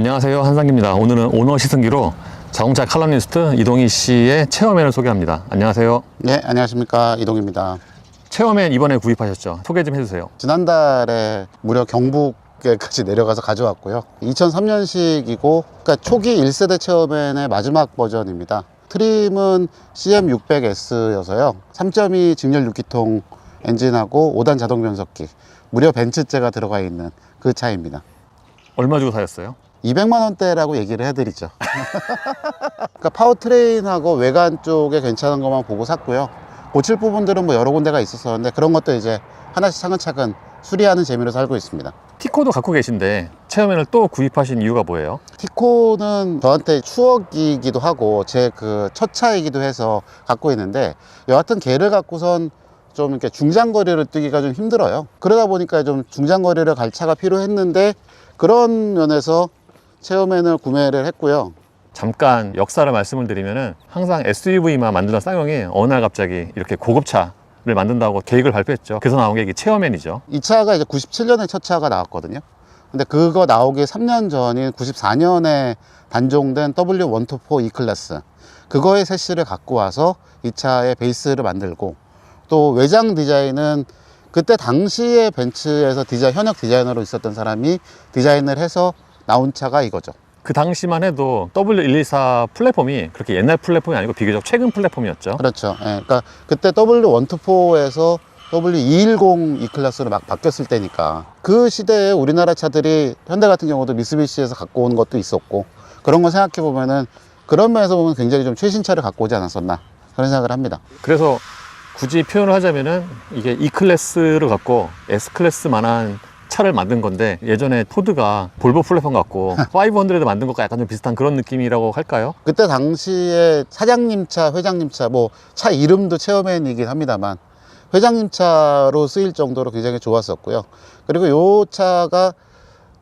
안녕하세요, 한상기입니다. 오늘은 오너 시승기로 자동차 칼럼니스트 이동희 씨의 체어맨을 소개합니다. 안녕하세요. 네, 안녕하십니까. 이동입니다. 체어맨 이번에 구입하셨죠? 소개 좀 해주세요. 지난달에 무려 경북에까지 내려가서 가져왔고요. 2003년식이고, 그러니까 초기 1세대 체어맨의 마지막 버전입니다. 트림은 CM600S여서요. 3.2 직렬 6기통 엔진하고 5단 자동 변속기, 무려 벤츠제가 들어가 있는 그 차입니다. 얼마 주고 사셨어요? 200만 원대라고 얘기를 해드리죠. 그러니까 파워트레인하고 외관 쪽에 괜찮은 것만 보고 샀고요. 고칠 부분들은 뭐 여러 군데가 있었었는데 그런 것도 이제 하나씩 차근차근 수리하는 재미로 살고 있습니다. 티코도 갖고 계신데 체어맨을 또 구입하신 이유가 뭐예요? 티코는 저한테 추억이기도 하고 제 그 첫 차이기도 해서 갖고 있는데, 여하튼 걔를 갖고선 좀 이렇게 중장거리를 뛰기가 좀 힘들어요. 그러다 보니까 좀 중장거리를 갈 차가 필요했는데, 그런 면에서 체어맨을 구매를 했고요. 잠깐 역사를 말씀을 드리면은 항상 SUV만 만드던 쌍용이 어느 날 갑자기 이렇게 고급차를 만든다고 계획을 발표했죠. 그래서 나온 게 이게 체어맨이죠. 이 차가 이제 97년에 첫 차가 나왔거든요. 근데 그거 나오기 3년 전인 94년에 단종된 W124 E클래스, 그거의 셋시를 갖고 와서 이 차의 베이스를 만들고, 또 외장 디자인은 그때 당시에 벤츠에서 현역 디자이너로 있었던 사람이 디자인을 해서 나온 차가 이거죠. 그 당시만 해도 W124 플랫폼이 그렇게 옛날 플랫폼이 아니고 비교적 최근 플랫폼이었죠. 그렇죠. 예, 그러니까 그때 W124에서 W210 E클래스로 막 바뀌었을 때니까, 그 시대에 우리나라 차들이 현대 같은 경우도 미쓰비시에서 갖고 온 것도 있었고, 그런 거 생각해 보면은 그런 면에서 보면 굉장히 좀 최신차를 갖고 오지 않았었나, 그런 생각을 합니다. 그래서 굳이 표현을 하자면은 이게 E클래스를 갖고 S클래스만한 차를 만든 건데, 예전에 포드가 볼보 플랫폼 갖고 500 만든 것과 약간 좀 비슷한 그런 느낌이라고 할까요? 그때 당시에 사장님 차, 회장님 차, 뭐 차 이름도 체어맨이긴 합니다만 회장님 차로 쓰일 정도로 굉장히 좋았었고요. 그리고 요 차가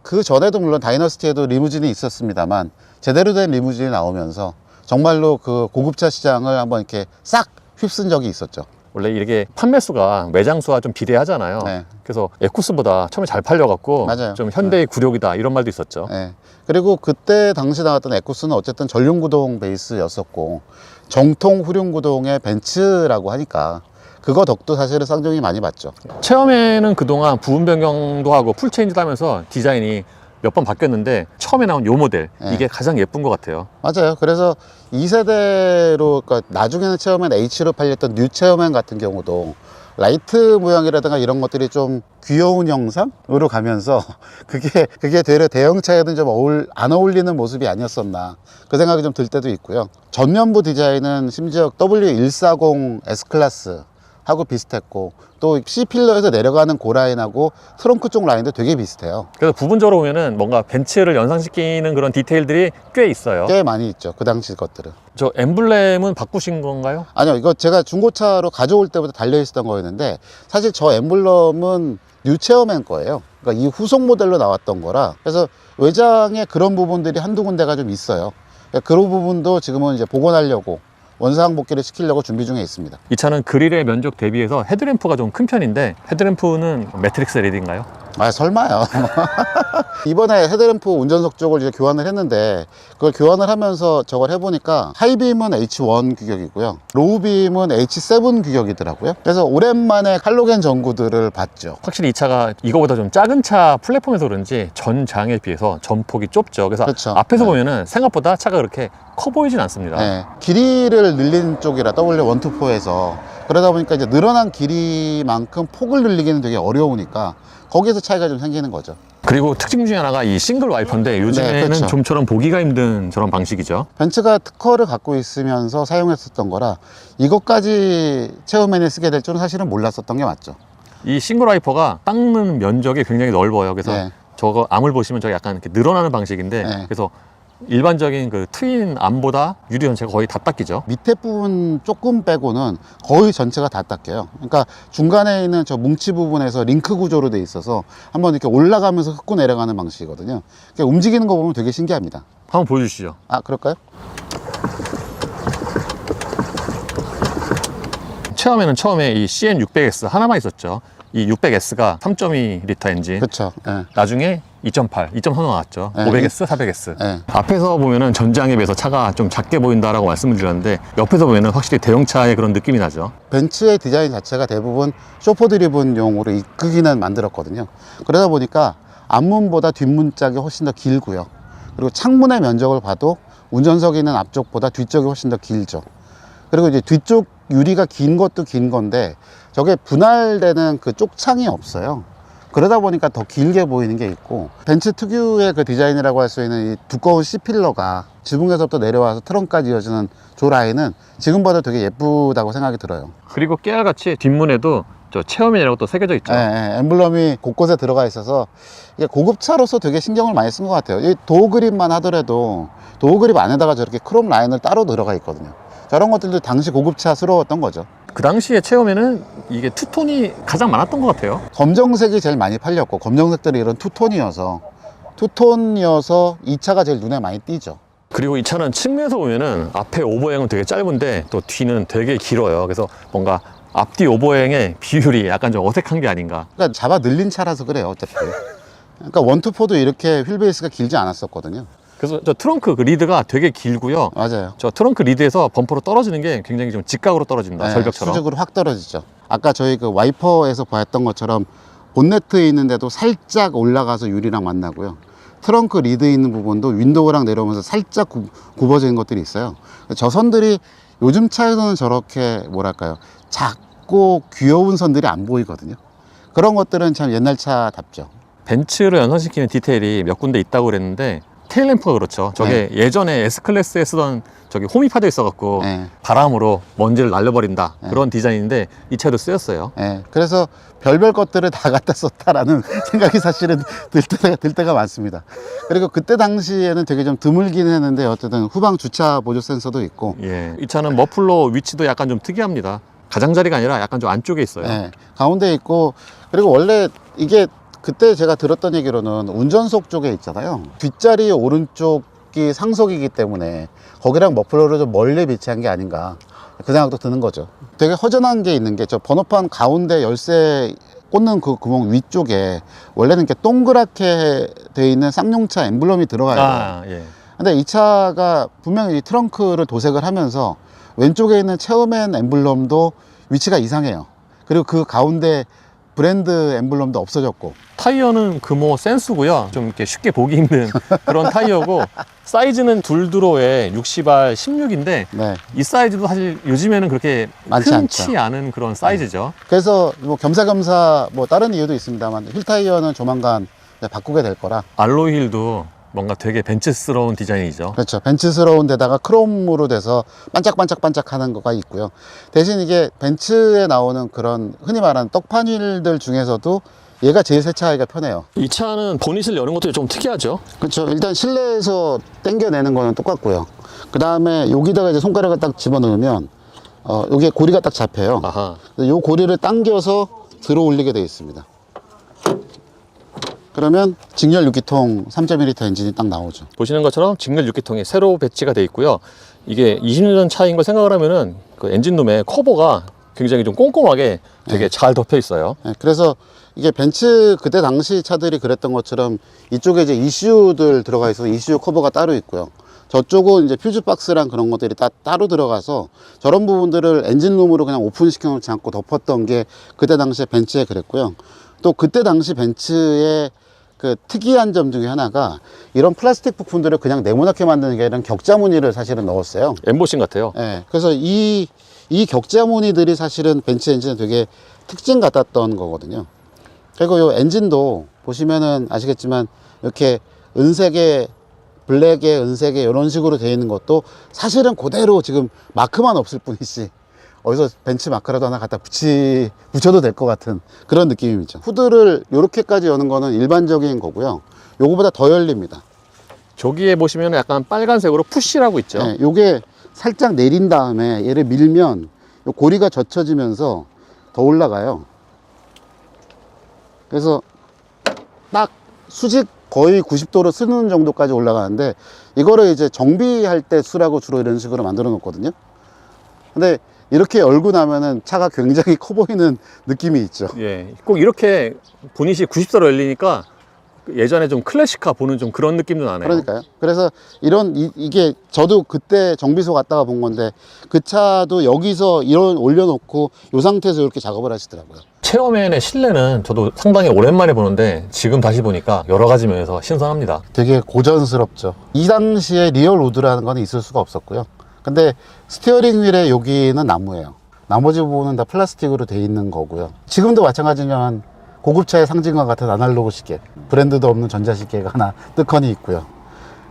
그 전에도 물론 다이너스티에도 리무진이 있었습니다만, 제대로 된 리무진이 나오면서 정말로 그 고급차 시장을 한번 이렇게 싹 휩쓴 적이 있었죠. 원래 이렇게 판매 수가 매장 수와 좀 비례하잖아요. 네. 그래서 에쿠스보다 처음에 잘 팔려갖고 맞아요. 좀 현대의 굴욕이다 이런 말도 있었죠. 네. 그리고 그때 당시 나왔던 에쿠스는 어쨌든 전륜구동 베이스였었고, 정통 후륜구동의 벤츠라고 하니까 그거 덕도 사실은 쌍용이 많이 봤죠. 체어맨은 그동안 부분 변경도 하고 풀체인지도 하면서 디자인이 몇 번 바뀌었는데, 처음에 나온 요 모델, 네. 이게 가장 예쁜 것 같아요. 맞아요. 그래서 2세대로, 그러니까 나중에는 체어맨 H로 팔렸던 뉴 체어맨 같은 경우도 라이트 모양이라든가 이런 것들이 좀 귀여운 형상으로 가면서 그게 되려 대형차에는 좀 안 어울리는 모습이 아니었었나, 그 생각이 좀 들 때도 있고요. 전면부 디자인은 심지어 W140 S클래스 하고 비슷했고, 또 C필러에서 내려가는 고라인하고 트렁크 쪽 라인도 되게 비슷해요. 그래서 부분적으로 보면은 뭔가 벤츠를 연상시키는 그런 디테일들이 꽤 있어요. 꽤 많이 있죠, 그 당시 것들은. 저 엠블렘은 바꾸신 건가요? 아니요, 이거 제가 중고차로 가져올 때부터 달려있었던 거였는데, 사실 저 엠블럼은 뉴 체어맨 거예요. 그러니까 이 후속 모델로 나왔던 거라, 그래서 외장에 그런 부분들이 한두 군데가 좀 있어요. 그러니까 그런 부분도 지금은 이제 복원하려고, 원상 복귀를 시키려고 준비 중에 있습니다. 이 차는 그릴의 면적 대비해서 헤드램프가 좀 큰 편인데, 헤드램프는 매트릭스 LED인가요? 아, 설마요. 이번에 헤드램프 운전석 쪽을 이제 교환을 했는데, 그걸 교환을 하면서 저걸 해보니까 하이빔은 H1 규격이고요, 로우빔은 H7 규격이더라고요. 그래서 오랜만에 할로겐 전구들을 봤죠. 확실히 이 차가 이거보다 좀 작은 차 플랫폼에서 그런지 전장에 비해서 전폭이 좁죠. 그래서 그렇죠. 앞에서 네. 보면은 생각보다 차가 그렇게 커 보이진 않습니다. 네, 길이를 늘린 쪽이라 W124에서, 그러다 보니까 이제 늘어난 길이만큼 폭을 늘리기는 되게 어려우니까 거기에서 차이가 좀 생기는 거죠. 그리고 특징 중에 하나가 이 싱글 와이퍼인데, 요즘에는 네, 그렇죠. 좀처럼 보기가 힘든 저런 방식이죠. 벤츠가 특허를 갖고 있으면서 사용했었던 거라 이것까지 체어맨에 쓰게 될 줄은 사실은 몰랐었던 게 맞죠. 이 싱글 와이퍼가 닦는 면적이 굉장히 넓어요. 그래서 네. 저거 암을 보시면 저게 약간 이렇게 늘어나는 방식인데, 네. 그래서 일반적인 그 트윈 암보다 유리 전체가 거의 다 닦이죠. 밑에 부분 조금 빼고는 거의 전체가 다 닦여요. 그러니까 중간에 있는 저 뭉치 부분에서 링크 구조로 돼 있어서 한번 이렇게 올라가면서 흙고 내려가는 방식이거든요. 그러니까 움직이는 거 보면 되게 신기합니다. 한번 보여주시죠. 아, 그럴까요? 체험에는 처음에 이 CN600S 하나만 있었죠. 이 600S가 3.2L 엔진. 그렇죠. 예. 나중에 2.8, 2.3 나왔죠. 네. 500S, 400S. 네. 앞에서 보면은 전장에 비해서 차가 좀 작게 보인다라고 말씀을 드렸는데 옆에서 보면은 확실히 대형차의 그런 느낌이 나죠. 벤츠의 디자인 자체가 대부분 쇼퍼 드리븐용으로 이끄기는 만들었거든요. 그러다 보니까 앞문보다 뒷문 짝이 훨씬 더 길고요. 그리고 창문의 면적을 봐도 운전석에 있는 앞쪽보다 뒤쪽이 훨씬 더 길죠. 그리고 이제 뒤쪽 유리가 긴 것도 긴 건데 저게 분할되는 그 쪽창이 없어요. 그러다 보니까 더 길게 보이는 게 있고, 벤츠 특유의 그 디자인이라고 할 수 있는 이 두꺼운 C필러가 지붕에서부터 내려와서 트렁크까지 이어지는 조 라인은 지금 봐도 되게 예쁘다고 생각이 들어요. 그리고 깨알같이 뒷문에도 저 체험이라고 또 새겨져 있죠. 엠블럼이 곳곳에 들어가 있어서 이게 고급차로서 되게 신경을 많이 쓴 것 같아요. 이 도어 그립만 하더라도 도어 그립 안에다가 저렇게 크롬 라인을 따로 들어가 있거든요. 저런 것들도 당시 고급차스러웠던 거죠. 그 당시에 체험에는 이게 투톤이 가장 많았던 것 같아요. 검정색이 제일 많이 팔렸고, 검정색들이 이런 투톤이어서 이 차가 제일 눈에 많이 띄죠. 그리고 이 차는 측면에서 보면은 앞에 오버행은 되게 짧은데 또 뒤는 되게 길어요. 그래서 뭔가 앞뒤 오버행의 비율이 약간 좀 어색한 게 아닌가. 그러니까 잡아 늘린 차라서 그래요, 어차피. 그러니까 1, 2,4도 이렇게 휠베이스가 길지 않았었거든요. 그래서 저 트렁크 그 리드가 되게 길고요. 맞아요. 저 트렁크 리드에서 범퍼로 떨어지는 게 굉장히 좀 직각으로 떨어집니다. 네, 절벽처럼. 수직으로 확 떨어지죠. 아까 저희 그 와이퍼에서 봤던 것처럼 본네트에 있는데도 살짝 올라가서 유리랑 만나고요. 트렁크 리드에 있는 부분도 윈도우랑 내려오면서 살짝 굽어져 있는 것들이 있어요. 저 선들이 요즘 차에서는 저렇게 뭐랄까요, 작고 귀여운 선들이 안 보이거든요. 그런 것들은 참 옛날 차답죠. 벤츠를 연상시키는 디테일이 몇 군데 있다고 그랬는데 테일램프가 그렇죠. 저게 예전에 S클래스에 쓰던 저기 홈이 파져 있어갖고 바람으로 먼지를 날려버린다 그런 디자인인데 이 차도 쓰였어요. 그래서 별별 것들을 다 갖다 썼다라는 생각이 사실은 들 때가 많습니다. 그리고 그때 당시에는 되게 좀 드물긴 했는데 어쨌든 후방 주차 보조 센서도 있고, 이 차는 머플러 위치도 약간 좀 특이합니다. 가장자리가 아니라 약간 좀 안쪽에 있어요. 가운데 있고, 그리고 원래 이게 그때 제가 들었던 얘기로는 운전석 쪽에 있잖아요. 뒷자리 오른쪽이 상석이기 때문에 거기랑 머플러를 좀 멀리 배치한 게 아닌가, 그 생각도 드는 거죠. 되게 허전한 게 있는 게 저 번호판 가운데 열쇠 꽂는 그 구멍 위쪽에 원래는 이렇게 동그랗게 돼 있는 쌍용차 엠블럼이 들어가요. 근데 이 차가 분명히 이 트렁크를 도색을 하면서 왼쪽에 있는 체어맨 엠블럼도 위치가 이상해요. 그리고 그 가운데 브랜드 엠블럼도 없어졌고, 타이어는 금호 센스고요. 좀 이렇게 쉽게 보기 힘든 그런 타이어고, 사이즈는 둘드로에 60R 16인데 이 사이즈도 사실 요즘에는 그렇게 많지 흔치 않은 그런 사이즈죠. 그래서 뭐 겸사겸사 뭐 다른 이유도 있습니다만 휠 타이어는 조만간 바꾸게 될 거라. 알로이 휠도 뭔가 되게 벤츠스러운 디자인이죠. 그렇죠. 벤츠스러운 데다가 크롬으로 돼서 반짝반짝반짝 하는 거가 있고요. 대신 이게 벤츠에 나오는 그런 흔히 말하는 떡판 휠들 중에서도 얘가 제일 세차하기가 편해요. 이 차는 보닛을 여는 것도 좀 특이하죠. 그렇죠. 일단 실내에서 당겨내는 거는 똑같고요. 그 다음에 여기다가 이제 손가락을 딱 집어넣으면 여기에 고리가 딱 잡혀요. 이 고리를 당겨서 들어 올리게 되어 있습니다. 그러면 직렬 6기통 3.1L 엔진이 딱 나오죠. 보시는 것처럼 직렬 6기통이 새로 배치가 되어 있고요. 이게 20년 전 차인 걸 생각을 하면은 그 엔진룸의 커버가 굉장히 좀 꼼꼼하게 되게 잘 덮여 있어요. 그래서 이게 벤츠 그때 당시 차들이 그랬던 것처럼 이쪽에 이제 ECU들 들어가 있어서 ECU 커버가 따로 있고요. 저쪽은 이제 퓨즈 박스랑 그런 것들이 따로 들어가서 저런 부분들을 엔진룸으로 그냥 오픈시켜 놓지 않고 덮었던 게 그때 당시에 벤츠에 그랬고요. 또 그때 당시 벤츠의 그 특이한 점 중에 하나가 이런 플라스틱 부품들을 그냥 네모나게 만드는 게 아니라 격자 무늬를 사실은 넣었어요. 엠보싱 같아요. 그래서 이 격자 무늬들이 사실은 벤츠 엔진에 되게 특징 같았던 거거든요. 그리고 이 엔진도 보시면은 아시겠지만 이렇게 은색에 블랙에 은색에 이런 식으로 되어 있는 것도 사실은 그대로 지금 마크만 없을 뿐이지 어디서 벤츠 마크라도 하나 갖다 붙여도 될 것 같은 그런 느낌이죠. 후드를 이렇게까지 여는 거는 일반적인 거고요. 요거보다 더 열립니다. 저기에 보시면 약간 빨간색으로 푸시라고 있죠. 요게 살짝 내린 다음에 얘를 밀면 요 고리가 젖혀지면서 더 올라가요. 그래서 딱 수직 거의 90도로 쓰는 정도까지 올라가는데 이거를 이제 정비할 때 쓰라고 주로 이런 식으로 만들어 놓거든요. 근데 이렇게 열고 나면은 차가 굉장히 커 보이는 느낌이 있죠. 예, 꼭 이렇게 보닛이 90도로 열리니까 예전에 좀 클래식카 보는 좀 그런 느낌도 나네요. 그러니까요. 그래서 이게 저도 그때 정비소 갔다가 본 건데 그 차도 여기서 이런 올려놓고 이 상태에서 이렇게 작업을 하시더라고요. 체어맨의 실내는 저도 상당히 오랜만에 보는데 지금 다시 보니까 여러 가지 면에서 신선합니다. 되게 고전스럽죠. 이 당시에 리얼 우드라는 건 있을 수가 없었고요. 근데 스티어링 휠의 여기는 나무예요. 나머지 부분은 다 플라스틱으로 돼 있는 거고요. 지금도 마찬가지지만 고급차의 상징과 같은 아날로그 시계, 브랜드도 없는 전자시계가 하나 뜨커니 있고요.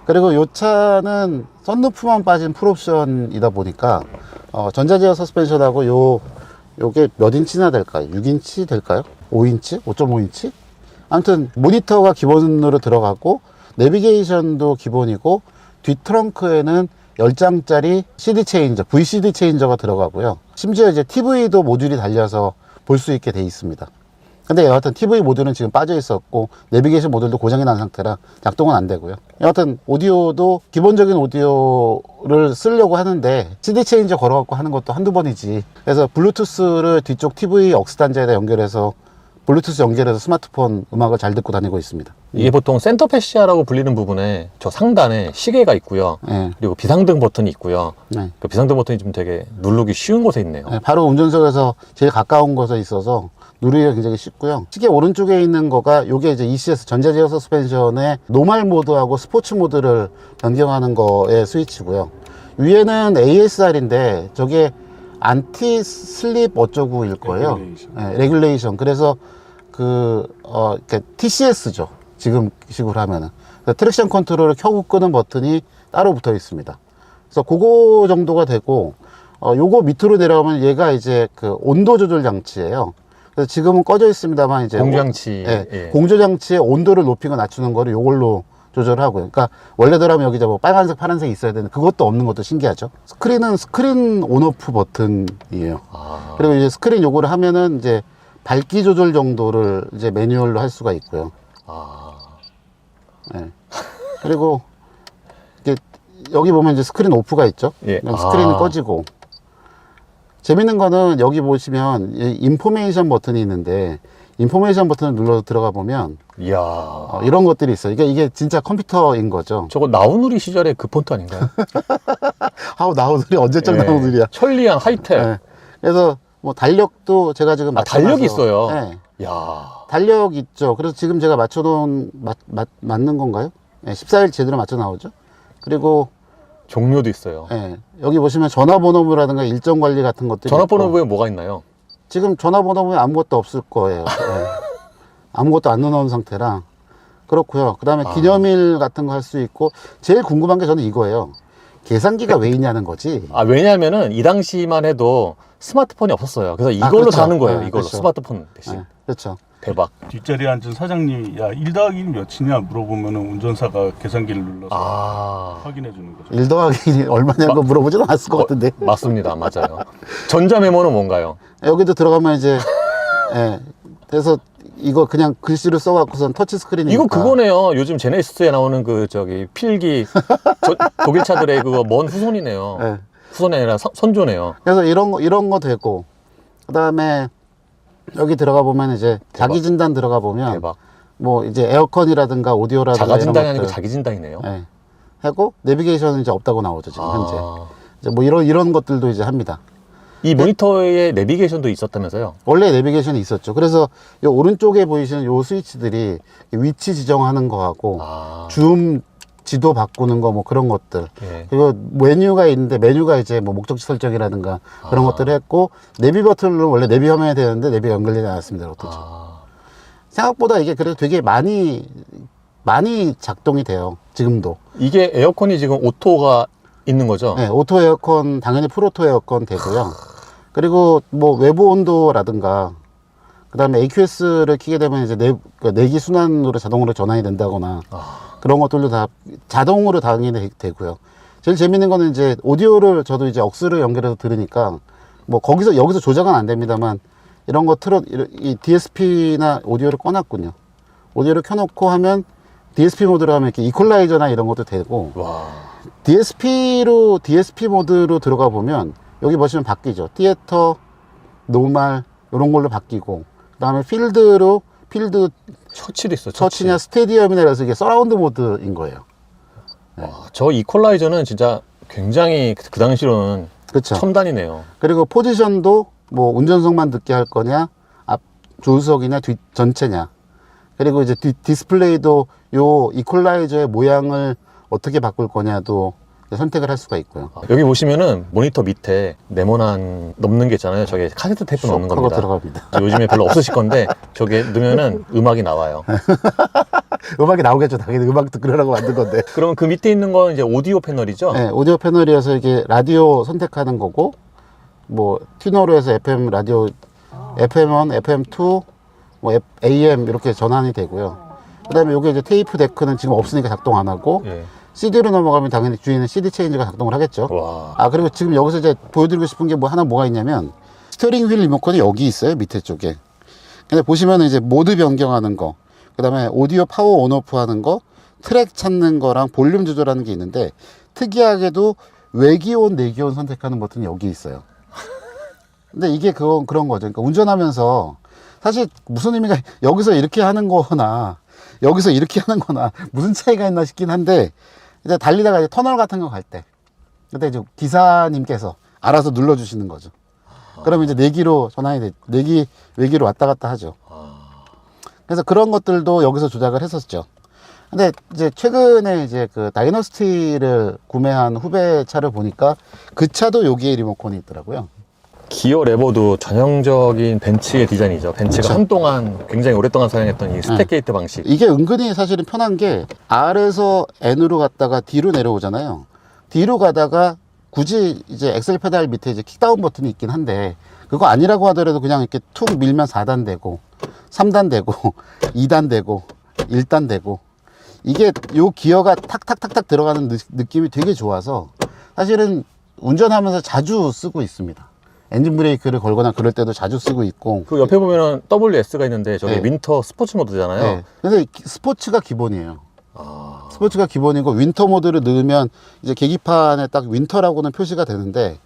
그리고 이 차는 썬루프만 빠진 풀옵션이다 보니까 전자제어 서스펜션하고 요게 몇 인치나 될까요? 6인치 될까요? 5인치? 5.5인치? 아무튼 모니터가 기본으로 들어가고 내비게이션도 기본이고 뒷 트렁크에는 10장짜리 CD 체인저, VCD 체인저가 들어가고요. 심지어 이제 TV도 모듈이 달려서 볼 수 있게 돼 있습니다. 근데 여하튼 TV 모듈은 지금 빠져 있었고 내비게이션 모듈도 고장이 난 상태라 작동은 안 되고요. 여하튼 오디오도 기본적인 오디오를 쓰려고 하는데 CD 체인저 걸어갖고 하는 것도 한두 번이지. 그래서 블루투스를 뒤쪽 TV 억스 단자에다 연결해서 블루투스 연결해서 스마트폰 음악을 잘 듣고 다니고 있습니다. 이게 보통 센터 패시아라고 불리는 부분에 저 상단에 시계가 있고요. 네. 그리고 비상등 버튼이 있고요. 네. 그 비상등 버튼이 좀 되게 누르기 쉬운 곳에 있네요. 네, 바로 운전석에서 제일 가까운 곳에 있어서 누르기가 굉장히 쉽고요. 시계 오른쪽에 있는 거가 요게 이제 ECS 전자제어 서스펜션의 노멀 모드하고 스포츠 모드를 변경하는 거의 스위치고요. 위에는 ASR인데 저게 안티 슬립 어쩌고일 거예요. 레귤레이션. 그래서 TCS죠. 지금 식으로 하면은. 트랙션 컨트롤을 켜고 끄는 버튼이 따로 붙어 있습니다. 그래서 그거 정도가 되고, 요거 밑으로 내려가면 얘가 이제 그 온도 조절 장치예요. 그래서 지금은 꺼져 있습니다만 이제 공조장치. 예. 공조장치의 온도를 높이고 낮추는 거를 요걸로 조절하고요. 그러니까 원래대로라면 여기 뭐 빨간색, 파란색이 있어야 되는데 그것도 없는 것도 신기하죠. 스크린은 스크린 온오프 버튼이에요. 그리고 이제 스크린 요거를 하면은 이제 밝기 조절 정도를 이제 매뉴얼로 할 수가 있고요. 예. 그리고 이게 여기 보면 이제 스크린 오프가 있죠. 예. 스크린은 꺼지고. 재밌는 거는 여기 보시면 인포메이션 버튼이 있는데 인포메이션 버튼을 눌러 들어가 보면 이야. 이런 것들이 있어요. 이게 진짜 컴퓨터인 거죠. 저거 나우누리 시절의 그 폰트 아닌가요? 나우들이 언제적 예. 나우들이야. 천리안 하이텔. 예. 그래서 뭐 달력도 제가 지금 달력이 있어요. 예. 야. 달력 있죠. 그래서 지금 제가 맞춰놓은 맞는 건가요? 예, 14일 제대로 맞춰 나오죠. 그리고 종료도 있어요. 예, 여기 보시면 전화번호부라든가 일정 관리 같은 것들이 전화번호부에 있고, 뭐가 있나요? 지금 전화번호부에 아무것도 없을 거예요. 예. 아무것도 안 넣어놓은 상태라 그렇고요. 그 다음에 기념일 같은 거 할 수 있고 제일 궁금한 게 저는 이거예요. 계산기가 왜 있냐는 거지. 왜냐하면은 이 당시만 해도 스마트폰이 없었어요. 그래서 이걸로 그렇죠. 다 하는 거예요. 네, 이걸로 그렇죠. 스마트폰 대신. 예, 그렇죠. 대박. 뒷자리에 앉은 사장님이 야 1 더하기 1 몇이냐 물어보면 운전사가 계산기를 눌러서 확인해 주는 거죠. 1 더하기 1이 얼마냐고 물어보지는 않았을 것 같은데. 맞습니다. 맞아요. 전자메모는 뭔가요? 여기도 들어가면 이제 예, 그래서 이거 그냥 글씨를 써갖고선 터치 스크린이니까. 이거 그거네요. 요즘 제네시스에 나오는 그 저기 필기 독일 차들의 그거 먼 후손이네요. 예. 후손이 아니라 선조네요. 그래서 이런 거 되고 그 다음에 여기 들어가 보면 이제 대박. 자기 진단 들어가 보면 대박. 뭐 이제 에어컨이라든가 오디오라든가 자가 진단이 이런 아니고 것들, 자기 진단이네요. 예, 하고 내비게이션은 이제 없다고 나오죠 지금 현재. 아. 이제 뭐 이런 것들도 이제 합니다. 이 모니터에 내비게이션도 있었다면서요? 원래 내비게이션이 있었죠. 그래서 요 오른쪽에 보이시는 요 스위치들이 위치 지정하는 거하고 줌 지도 바꾸는 거 뭐 그런 것들. 예. 그리고 메뉴가 있는데 메뉴가 이제 뭐 목적지 설정이라든가 그런 것들을 했고 내비 버튼으로 원래 내비 화면이 되는데 내비가 연결되지 않았습니다. 생각보다 이게 그래도 되게 많이 작동이 돼요. 지금도. 이게 에어컨이 지금 오토가 있는 거죠? 네, 오토 에어컨 당연히 풀오토 에어컨 되고요. 그리고 뭐 외부 온도라든가 그다음에 AQS를 키게 되면 이제 내기 순환으로 자동으로 전환이 된다거나 그런 것들도 다 자동으로 당연히 되고요. 제일 재밌는 거는 이제 오디오를 저도 이제 억스를 연결해서 들으니까 뭐 여기서 조작은 안 됩니다만 이런 거 이 DSP나 오디오를 꺼놨군요. 오디오를 켜놓고 하면 DSP 모드로 하면 이렇게 이퀄라이저나 이런 것도 되고 와. DSP 모드로 들어가 보면 여기 보시면 바뀌죠. 티에터, 노말 이런 걸로 바뀌고, 그 다음에 필드 처치도 있어. 처치냐 스테디엄이나 그래서 이게 서라운드 모드인 거예요. 저 이퀄라이저는 진짜 굉장히 그 당시로는 그렇죠. 첨단이네요. 그리고 포지션도 뭐 운전석만 듣게 할 거냐, 앞 조수석이냐, 뒷 전체냐. 그리고 이제 디스플레이도 요 이퀄라이저의 모양을 어떻게 바꿀 거냐도 선택을 할 수가 있고요. 여기 보시면은 모니터 밑에 네모난 넣는 게 있잖아요. 저게 카세트 테이프 넣는 쏙 하고 겁니다. 들어갑니다. 요즘에 별로 없으실 건데 저게 넣으면은 음악이 나와요. 음악이 나오겠죠. 당연히 음악 듣으라고 만든 건데. 그러면 그 밑에 있는 건 이제 오디오 패널이죠? 네, 오디오 패널이어서 이게 라디오 선택하는 거고, 뭐 튜너로 해서 FM 라디오, FM1, FM2, 뭐 AM 이렇게 전환이 되고요. 그다음에 이게 이제 테이프 데크는 지금 없으니까 작동 안 하고, 예. CD로 넘어가면 당연히 뒤에는 CD 체인지가 작동을 하겠죠. 와. 아, 그리고 지금 여기서 이제 보여드리고 싶은 게 뭐가 있냐면, 스티어링 휠 리모컨이 여기 있어요, 밑에 쪽에. 근데 보시면은 이제 모드 변경하는 거, 그 다음에 오디오 파워 온오프 하는 거, 트랙 찾는 거랑 볼륨 조절하는 게 있는데, 특이하게도 외기온, 내기온 선택하는 버튼이 여기 있어요. 근데 이게 그런 거죠. 그러니까 운전하면서 사실 무슨 의미가, 여기서 이렇게 하는 거나 여기서 이렇게 하는 거나 무슨 차이가 있나 싶긴 한데, 이제 달리다가 이제 터널 같은 거 갈 때, 그때 이제 기사님께서 알아서 눌러주시는 거죠. 그러면 이제 내기로 전환이 돼, 외기로 왔다 갔다 하죠. 그래서 그런 것들도 여기서 조작을 했었죠. 근데 이제 최근에 이제 그 다이너스티를 구매한 후배 차를 보니까 그 차도 여기에 리모컨이 있더라고요. 기어 레버도 전형적인 벤츠의 디자인이죠. 벤츠가 그쵸. 한동안 굉장히 오랫동안 사용했던 이 스택 게이트 방식. 이게 은근히 사실은 편한 게 R에서 N으로 갔다가 D로 내려오잖아요. D로 가다가 굳이 이제 엑셀 페달 밑에 이제 킥다운 버튼이 있긴 한데, 그거 아니라고 하더라도 그냥 이렇게 툭 밀면 4단 되고 3단 되고 2단 되고 1단 되고, 이게 요 기어가 탁탁탁탁 들어가는 느낌이 되게 좋아서 사실은 운전하면서 자주 쓰고 있습니다. 엔진 브레이크를 걸거나 그럴 때도 자주 쓰고 있고. 그 옆에 보면은 WS가 있는데 저게 네. 윈터 스포츠 모드잖아요. 네. 근데 스포츠가 기본이에요. 아, 스포츠가 기본이고, 윈터 모드를 넣으면 이제 계기판에 딱 윈터라고는 표시가 되는데,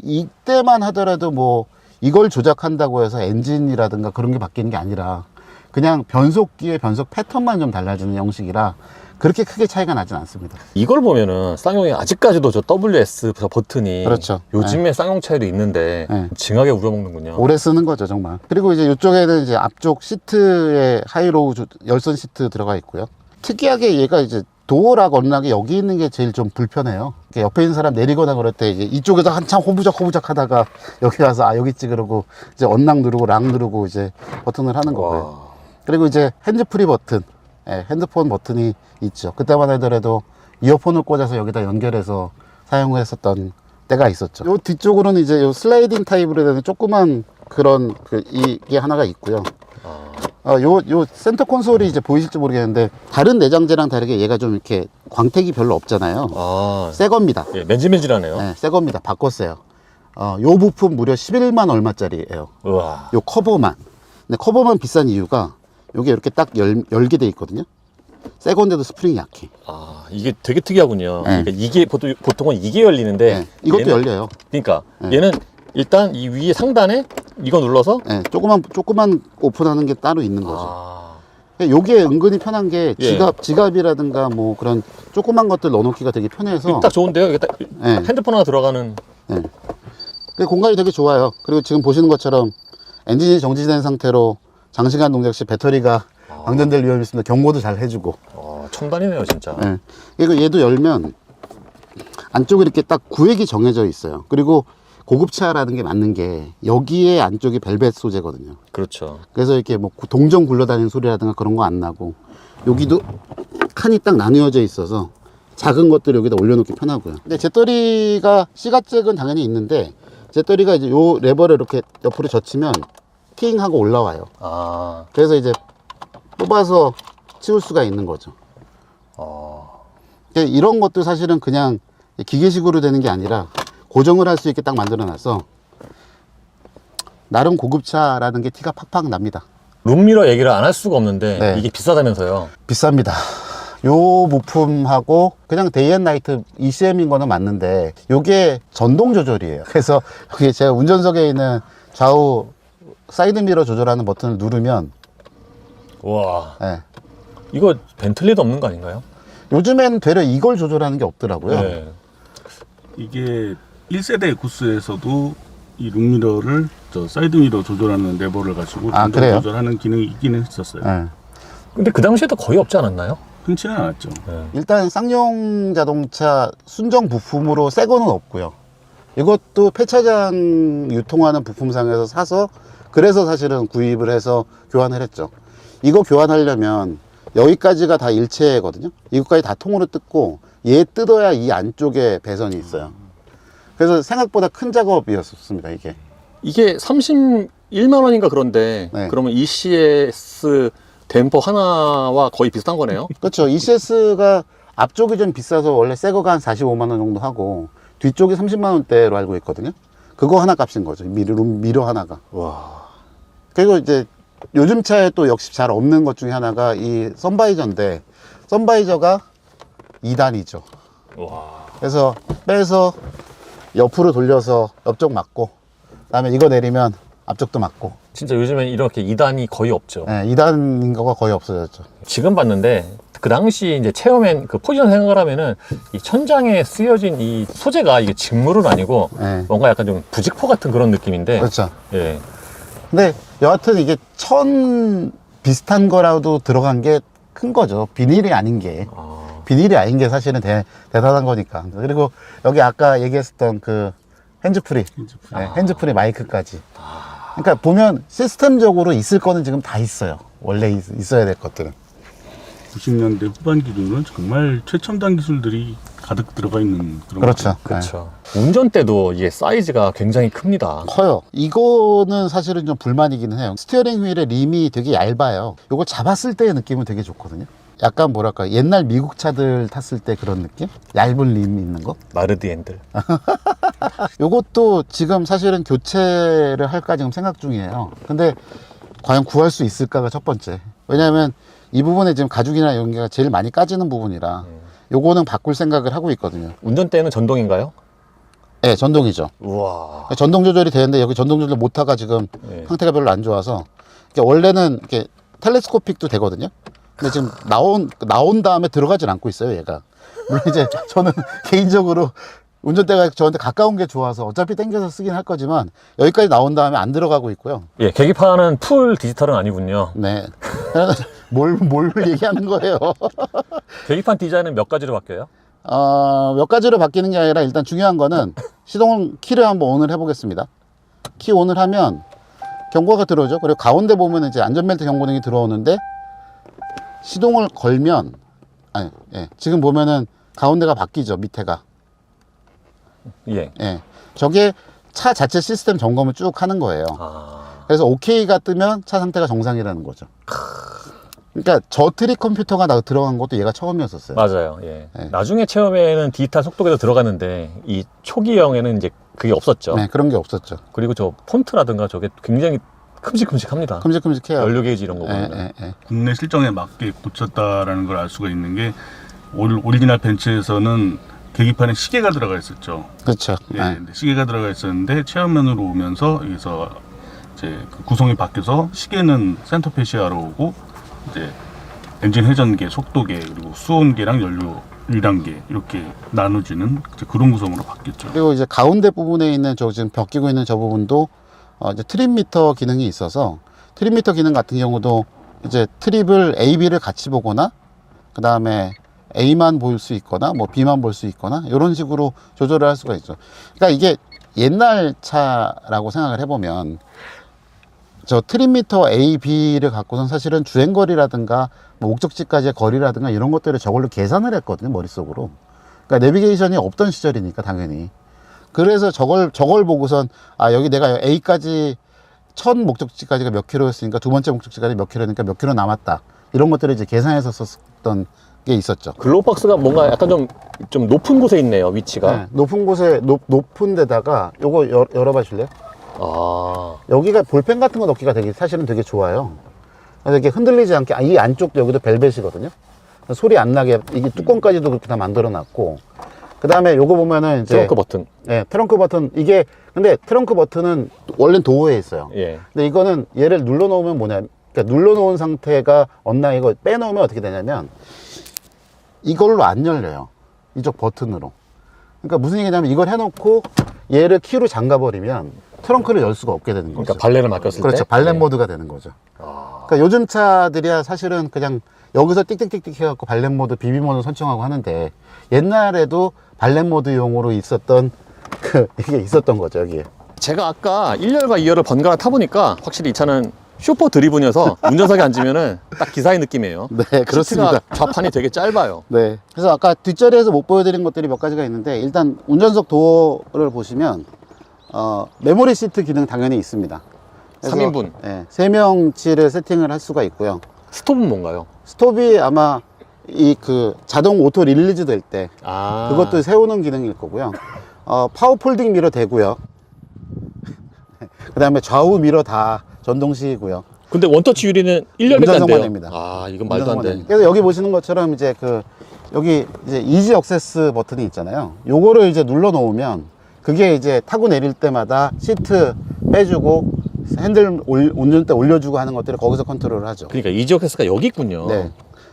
이때만 하더라도 뭐 이걸 조작한다고 해서 엔진이라든가 그런 게 바뀌는 게 아니라 그냥 변속기의 변속 패턴만 좀 달라지는 형식이라 그렇게 크게 차이가 나진 않습니다. 이걸 보면은 쌍용이 아직까지도 저 WS 저 버튼이 그렇죠. 요즘에 쌍용차에도 있는데 네. 징하게 우려먹는군요. 오래 쓰는 거죠, 정말. 그리고 이제 이쪽에는 이제 앞쪽 시트에 하이로우 열선 시트 들어가 있고요. 특이하게 얘가 이제 도어락 언락이 여기 있는 게 제일 좀 불편해요. 이렇게 옆에 있는 사람 내리거나 그럴 때 이제 이쪽에서 한참 호부적 하다가 여기 와서 여기 있지 그러고 이제 언락 누르고 락 누르고 이제 버튼을 하는 거고요. 와. 그리고 이제 핸즈프리 버튼, 핸드폰 버튼이 있죠. 그때만 하더라도 이어폰을 꽂아서 여기다 연결해서 사용을 했었던 때가 있었죠. 요 뒤쪽으로는 이제 요 슬라이딩 타입으로 되는 조그만 그런 이게 하나가 있고요. 요 센터 콘솔이 이제 보이실지 모르겠는데, 다른 내장재랑 다르게 얘가 좀 이렇게 광택이 별로 없잖아요. 아, 새 겁니다. 예, 맨질맨질하네요. 네, 새 겁니다. 바꿨어요. 요 부품 무려 11만 얼마짜리예요. 우와. 요 커버만. 근데 커버만 비싼 이유가 요게 이렇게 딱 열게 돼 있거든요. 새 건데도 스프링이 약해. 아, 이게 되게 특이하군요. 네. 그러니까 이게 보통은 이게 열리는데 네, 이것도 얘는, 열려요. 그러니까 네. 얘는 일단 이 위에 상단에 이거 눌러서 네, 조그만 오픈하는 게 따로 있는 거죠. 아, 요게 은근히 편한 게 예. 지갑이라든가 뭐 그런 조그만 것들 넣어놓기가 되게 편해서. 딱 좋은데요. 이게 딱 네. 핸드폰 하나 들어가는. 네. 그 공간이 되게 좋아요. 그리고 지금 보시는 것처럼 엔진이 정지된 상태로 장시간 동작 시 배터리가 방전될 위험이 있습니다. 경고도 잘 해주고. 첨단이네요, 진짜. 네. 그리고 얘도 열면 안쪽에 이렇게 딱 구획이 정해져 있어요. 그리고 고급차라는 게 맞는 게 여기에 안쪽이 벨벳 소재거든요. 그렇죠. 그래서 이렇게 뭐 동전 굴러다니는 소리라든가 그런 거 안 나고, 여기도 칸이 딱 나뉘어져 있어서 작은 것들 여기다 올려놓기 편하고요. 근데 재떨이가 C가잭은 당연히 있는데, 재떨이가 이제 요 레버를 이렇게 옆으로 젖히면 팅 하고 올라와요. 아, 그래서 이제 뽑아서 치울 수가 있는 거죠. 이런 것도 사실은 그냥 기계식으로 되는 게 아니라 고정을 할 수 있게 딱 만들어 놔서 나름 고급차라는 게 티가 팍팍 납니다. 룸미러 얘기를 안 할 수가 없는데 네. 이게 비싸다면서요. 비쌉니다. 요 부품하고 그냥 데이앤나이트 ECM인 거는 맞는데 요게 전동 조절이에요. 그래서 여기 제가 운전석에 있는 좌우 사이드미러 조절하는 버튼을 누르면 와, 예. 이거 벤틀리도 없는 거 아닌가요? 요즘엔 되려 이걸 조절하는 게 없더라고요. 네. 이게 1세대 구스에서도 이 룩미러를 저 사이드미러 조절하는 레버를 가지고 아, 전동 그래요? 조절하는 기능이 있기는 했었어요. 예. 근데 그 당시에도 거의 없지 않았나요? 흔치는 않았죠. 네. 일단 쌍용 자동차 순정 부품으로 새 거는 없고요. 이것도 폐차장 유통하는 부품상에서 사서 그래서 사실은 구입을 해서 교환을 했죠. 이거 교환하려면 여기까지가 다 일체거든요. 이것까지 다 통으로 뜯고 얘 뜯어야 이 안쪽에 배선이 있어요. 그래서 생각보다 큰 작업이었습니다, 이게. 이게 31만 원인가 그런데 네. 그러면 ECS 댐퍼 하나와 거의 비슷한 거네요. 그렇죠. ECS가 앞쪽이 좀 비싸서 원래 새 거가 한 45만 원 정도 하고 뒤쪽이 30만 원대로 알고 있거든요. 그거 하나 값인 거죠. 미러 하나가. 와, 그리고 이제 요즘 차에 또 역시 잘 없는 것 중에 하나가 이 선바이저인데 선바이저가 2단이죠. 와, 그래서 빼서 옆으로 돌려서 옆쪽 맞고 그다음에 이거 내리면 앞쪽도 맞고 진짜 요즘엔 이렇게 2단이 거의 없죠. 2단인 거가 거의 없어졌죠. 지금 봤는데 그 당시 이제 체험엔 그 포지션 생각을 하면은 이 천장에 쓰여진 이 소재가 이게 직물은 아니고 네. 뭔가 약간 좀 부직포 같은 그런 느낌인데. 그렇죠. 예. 근데 여하튼 이게 천 비슷한 거라도 들어간 게 큰 거죠. 비닐이 아닌 게. 아, 비닐이 아닌 게 사실은 대단한 거니까. 그리고 여기 아까 얘기했었던 그 핸즈프리. 네, 핸즈프리 마이크까지. 그러니까 보면 시스템적으로 있을 거는 지금 다 있어요. 원래 있어야 될 것들은. 90년대 후반 기준은 정말 최첨단 기술들이 가득 들어가 있는 그런 그렇죠. 그렇죠. 운전대도 이게 사이즈가 굉장히 큽니다. 커요. 이거는 사실은 좀 불만이기는 해요. 스티어링 휠의 림이 되게 얇아요. 이걸 잡았을 때의 느낌은 되게 좋거든요. 약간 뭐랄까 옛날 미국 차들 탔을 때 그런 느낌? 얇은 림 있는 거? 마르디 핸들. 요것도 지금 사실은 교체를 할까 지금 생각 중이에요. 근데 과연 구할 수 있을까가 첫 번째. 왜냐하면 이 부분에 지금 가죽이나 이런 게 제일 많이 까지는 부분이라 요거는 바꿀 생각을 하고 있거든요. 운전대는 전동인가요? 네, 전동이죠. 우와. 전동 조절이 되는데 여기 전동 조절 못하가 지금 네. 상태가 별로 안 좋아서 원래는 이렇게 텔레스코픽도 되거든요. 근데 지금 나온 다음에 들어가진 않고 있어요, 얘가. 물론 이제 저는 개인적으로 운전대가 저한테 가까운 게 좋아서 어차피 당겨서 쓰긴 할 거지만 여기까지 나온 다음에 안 들어가고 있고요. 예, 계기판은 풀 디지털은 아니군요. 네. 뭘 얘기하는 거예요? 계기판 디자인은 몇 가지로 바뀌어요? 몇 가지로 바뀌는 게 아니라 일단 중요한 거는 시동 키를 한번 온을 해보겠습니다. 키 온을 하면 경고가 들어오죠. 그리고 가운데 보면 이제 안전벨트 경고등이 들어오는데 시동을 걸면 지금 보면은 가운데가 바뀌죠. 밑에가. 예. 예. 저게 차 자체 시스템 점검을 쭉 하는 거예요. 아, 그래서 OK가 뜨면 차 상태가 정상이라는 거죠. 그러니까 저 트릭 컴퓨터가 들어간 것도 얘가 처음이었었어요. 맞아요. 예. 네. 나중에 체험에는 디지털 속도계도 들어갔는데 이 초기형에는 이제 그게 없었죠. 네, 그런 게 없었죠. 그리고 저 폰트라든가 저게 굉장히 큼직큼직합니다. 큼직큼직해요. 연료 게이지 이런 거 예, 보면. 예, 예. 국내 실정에 맞게 고쳤다라는 걸 알 수가 있는 게 오리지널 벤츠에서는 계기판에 시계가 들어가 있었죠. 그렇죠. 예, 예. 근데 시계가 들어가 있었는데 체험면으로 오면서 여기서 이제 그 구성이 바뀌어서 시계는 센터페시아로 오고 이제 엔진 회전계, 속도계, 그리고 수온계랑 연료 1단계 이렇게 나눠지는 이제 그런 구성으로 바뀌었죠. 그리고 이제 가운데 부분에 있는 저 지금 벗기고 있는 저 부분도 이제 트립 미터 기능이 있어서 트립 미터 기능 같은 경우도 이제 트립을 A, B를 같이 보거나 그 다음에 A만 볼 수 있거나 뭐 B만 볼 수 있거나 이런 식으로 조절을 할 수가 있죠. 그러니까 이게 옛날 차라고 생각을 해보면 저 트립 미터 A, B를 갖고선 사실은 주행거리라든가 뭐 목적지까지의 거리라든가 이런 것들을 저걸로 계산을 했거든요, 머릿속으로. 그러니까 내비게이션이 없던 시절이니까 당연히. 그래서 저걸 보고선 여기 내가 A까지 첫 목적지까지가 몇 킬로였으니까 두 번째 목적지까지 몇 킬로니까 몇 킬로 남았다. 이런 것들을 이제 계산해서 썼던 게 있었죠. 글로우박스가 뭔가 약간 좀 높은 곳에 있네요, 위치가. 네, 높은 곳에 높은 데다가 요거 열어봐 주실래요? 아, 여기가 볼펜 같은 거 넣기가 사실은 되게 좋아요. 그래서 이렇게 흔들리지 않게 이 안쪽도 여기도 벨벳이거든요. 소리 안 나게 이게 뚜껑까지도 그렇게 다 만들어 놨고, 그 다음에 요거 보면은 이제 트렁크 버튼. 네, 트렁크 버튼. 이게 근데 트렁크 버튼은 원래는 도어에 있어요. 예. 근데 이거는 얘를 눌러 놓으면 뭐냐, 그러니까 눌러 놓은 상태가 언나 이거 빼놓으면 어떻게 되냐면 이걸로 안 열려요. 이쪽 버튼으로. 그러니까 무슨 얘기냐면 이걸 해놓고 얘를 키로 잠가 버리면 트렁크를 열 수가 없게 되는 거죠. 그러니까 발레를 맡겼을 그렇죠. 때. 발렛 예. 모드가 되는 거죠. 아. 그러니까 요즘 차들이야 사실은 그냥 여기서 띡띡띡띡 해갖고 발렛 모드, 비비 모드 설정하고 하는데, 옛날에도 발렛 모드용으로 있었던 이게 있었던 거죠, 여기에. 제가 아까 1열과 2열을 번갈아 타보니까 확실히 이 차는 슈퍼 드리븐이어서 운전석에 앉으면은 딱 기사의 느낌이에요. 네, 그렇습니다. 시트가 좌판이 되게 짧아요. 네. 그래서 아까 뒷자리에서 못 보여드린 것들이 몇 가지가 있는데, 일단 운전석 도어를 보시면 메모리 시트 기능 당연히 있습니다. 그래서, 3인분. 네, 3명치를 세팅을 할 수가 있고요. 스톱은 뭔가요? 스톱이 아마 이 그 자동 오토 릴리즈 될 때 아. 그것도 세우는 기능일 거고요. 파워 폴딩 미러 되고요. 그 다음에 좌우 미러 다 전동식이고요. 근데 원터치 유리는 1열밖에 안 운전석만 돼요. 됩니다. 아, 이건 말도 안 돼. 그래서 여기 보시는 것처럼 이제 여기 이제 이지 액세스 버튼이 있잖아요. 요거를 이제 눌러 놓으면 그게 이제 타고 내릴 때마다 시트 빼주고 핸들 운전대 올려주고 하는 것들을 거기서 컨트롤을 하죠. 그러니까 이지 액세스가 여기 있군요. 네.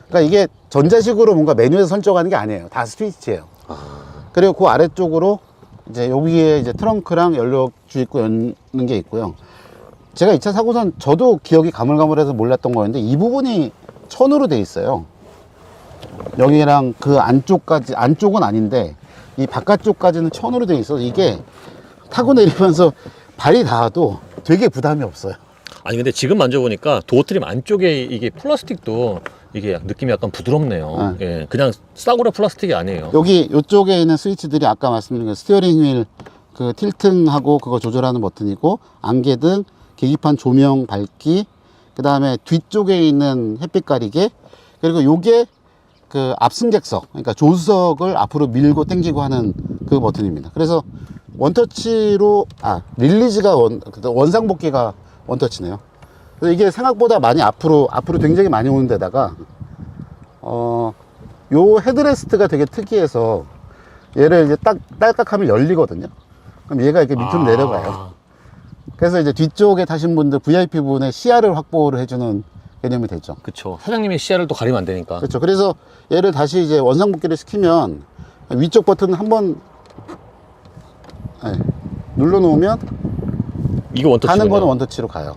그러니까 이게 전자식으로 뭔가 메뉴에서 설정하는 게 아니에요. 다 스위치예요. 그리고 그 아래쪽으로 이제 여기에 이제 트렁크랑 연료 주입구 여는 게 있고요. 제가 이 차 사고선 저도 기억이 가물가물해서 몰랐던 거였는데, 이 부분이 천으로 돼 있어요. 여기랑 그 안쪽까지, 안쪽은 아닌데 이 바깥쪽까지는 천으로 돼 있어서 이게 타고 내리면서 발이 닿아도 되게 부담이 없어요. 아니 근데 지금 만져보니까 도어 트림 안쪽에 이게 플라스틱도 이게 느낌이 약간 부드럽네요. 예, 그냥 싸구려 플라스틱이 아니에요. 여기 이쪽에 있는 스위치들이 아까 말씀드린 그 스티어링 휠 그 틸팅하고 그거 조절하는 버튼이고, 안개등, 계기판 조명 밝기, 그 다음에 뒤쪽에 있는 햇빛 가리개, 그리고 요게 그 앞승객석, 그러니까 조수석을 앞으로 밀고 당기고 하는 그 버튼입니다. 그래서 원터치로 릴리즈가 원상복귀가 원터치네요. 그래서 이게 생각보다 많이 앞으로 굉장히 많이 오는 데다가 요 헤드레스트가 되게 특이해서 얘를 이제 딱 딸깍하면 열리거든요. 그럼 얘가 이렇게 밑으로 내려가요. 그래서 이제 뒤쪽에 타신 분들 VIP 분의 시야를 확보를 해주는 개념이 되죠. 그렇죠. 사장님이 시야를 또 가리면 안 되니까. 그렇죠. 그래서 얘를 다시 이제 원상복귀를 시키면 위쪽 버튼 한번 눌러 놓으면 이거 원터치. 가는 거는 원터치로 가요.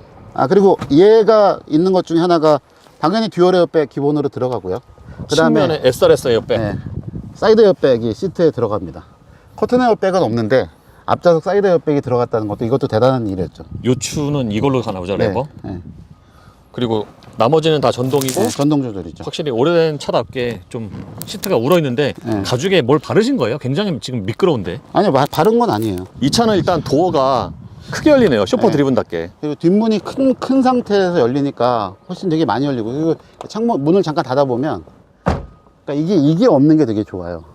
그리고 얘가 있는 것 중에 하나가 당연히 듀얼 에어백 기본으로 들어가고요. 그 다음에 측면에 SRS 에어백. 사이드 에어백이 시트에 들어갑니다. 커튼 에어백은 없는데 앞좌석 사이드 에어백이 들어갔다는 것도, 이것도 대단한 일이었죠. 요추는 이걸로 가나 보죠, 레버. 네. 그리고 나머지는 다 전동이고. 전동 조절이죠. 확실히 오래된 차답게 좀 시트가 울어있는데 가죽에 뭘 바르신 거예요? 굉장히 지금 미끄러운데. 아니요, 바른 건 아니에요. 이 차는 일단 도어가 크게 열리네요. 슈퍼 드리븐답게. 그리고 뒷문이 큰 상태에서 열리니까 훨씬 되게 많이 열리고, 그리고 창문 문을 잠깐 닫아보면, 그러니까 이게 없는 게 되게 좋아요.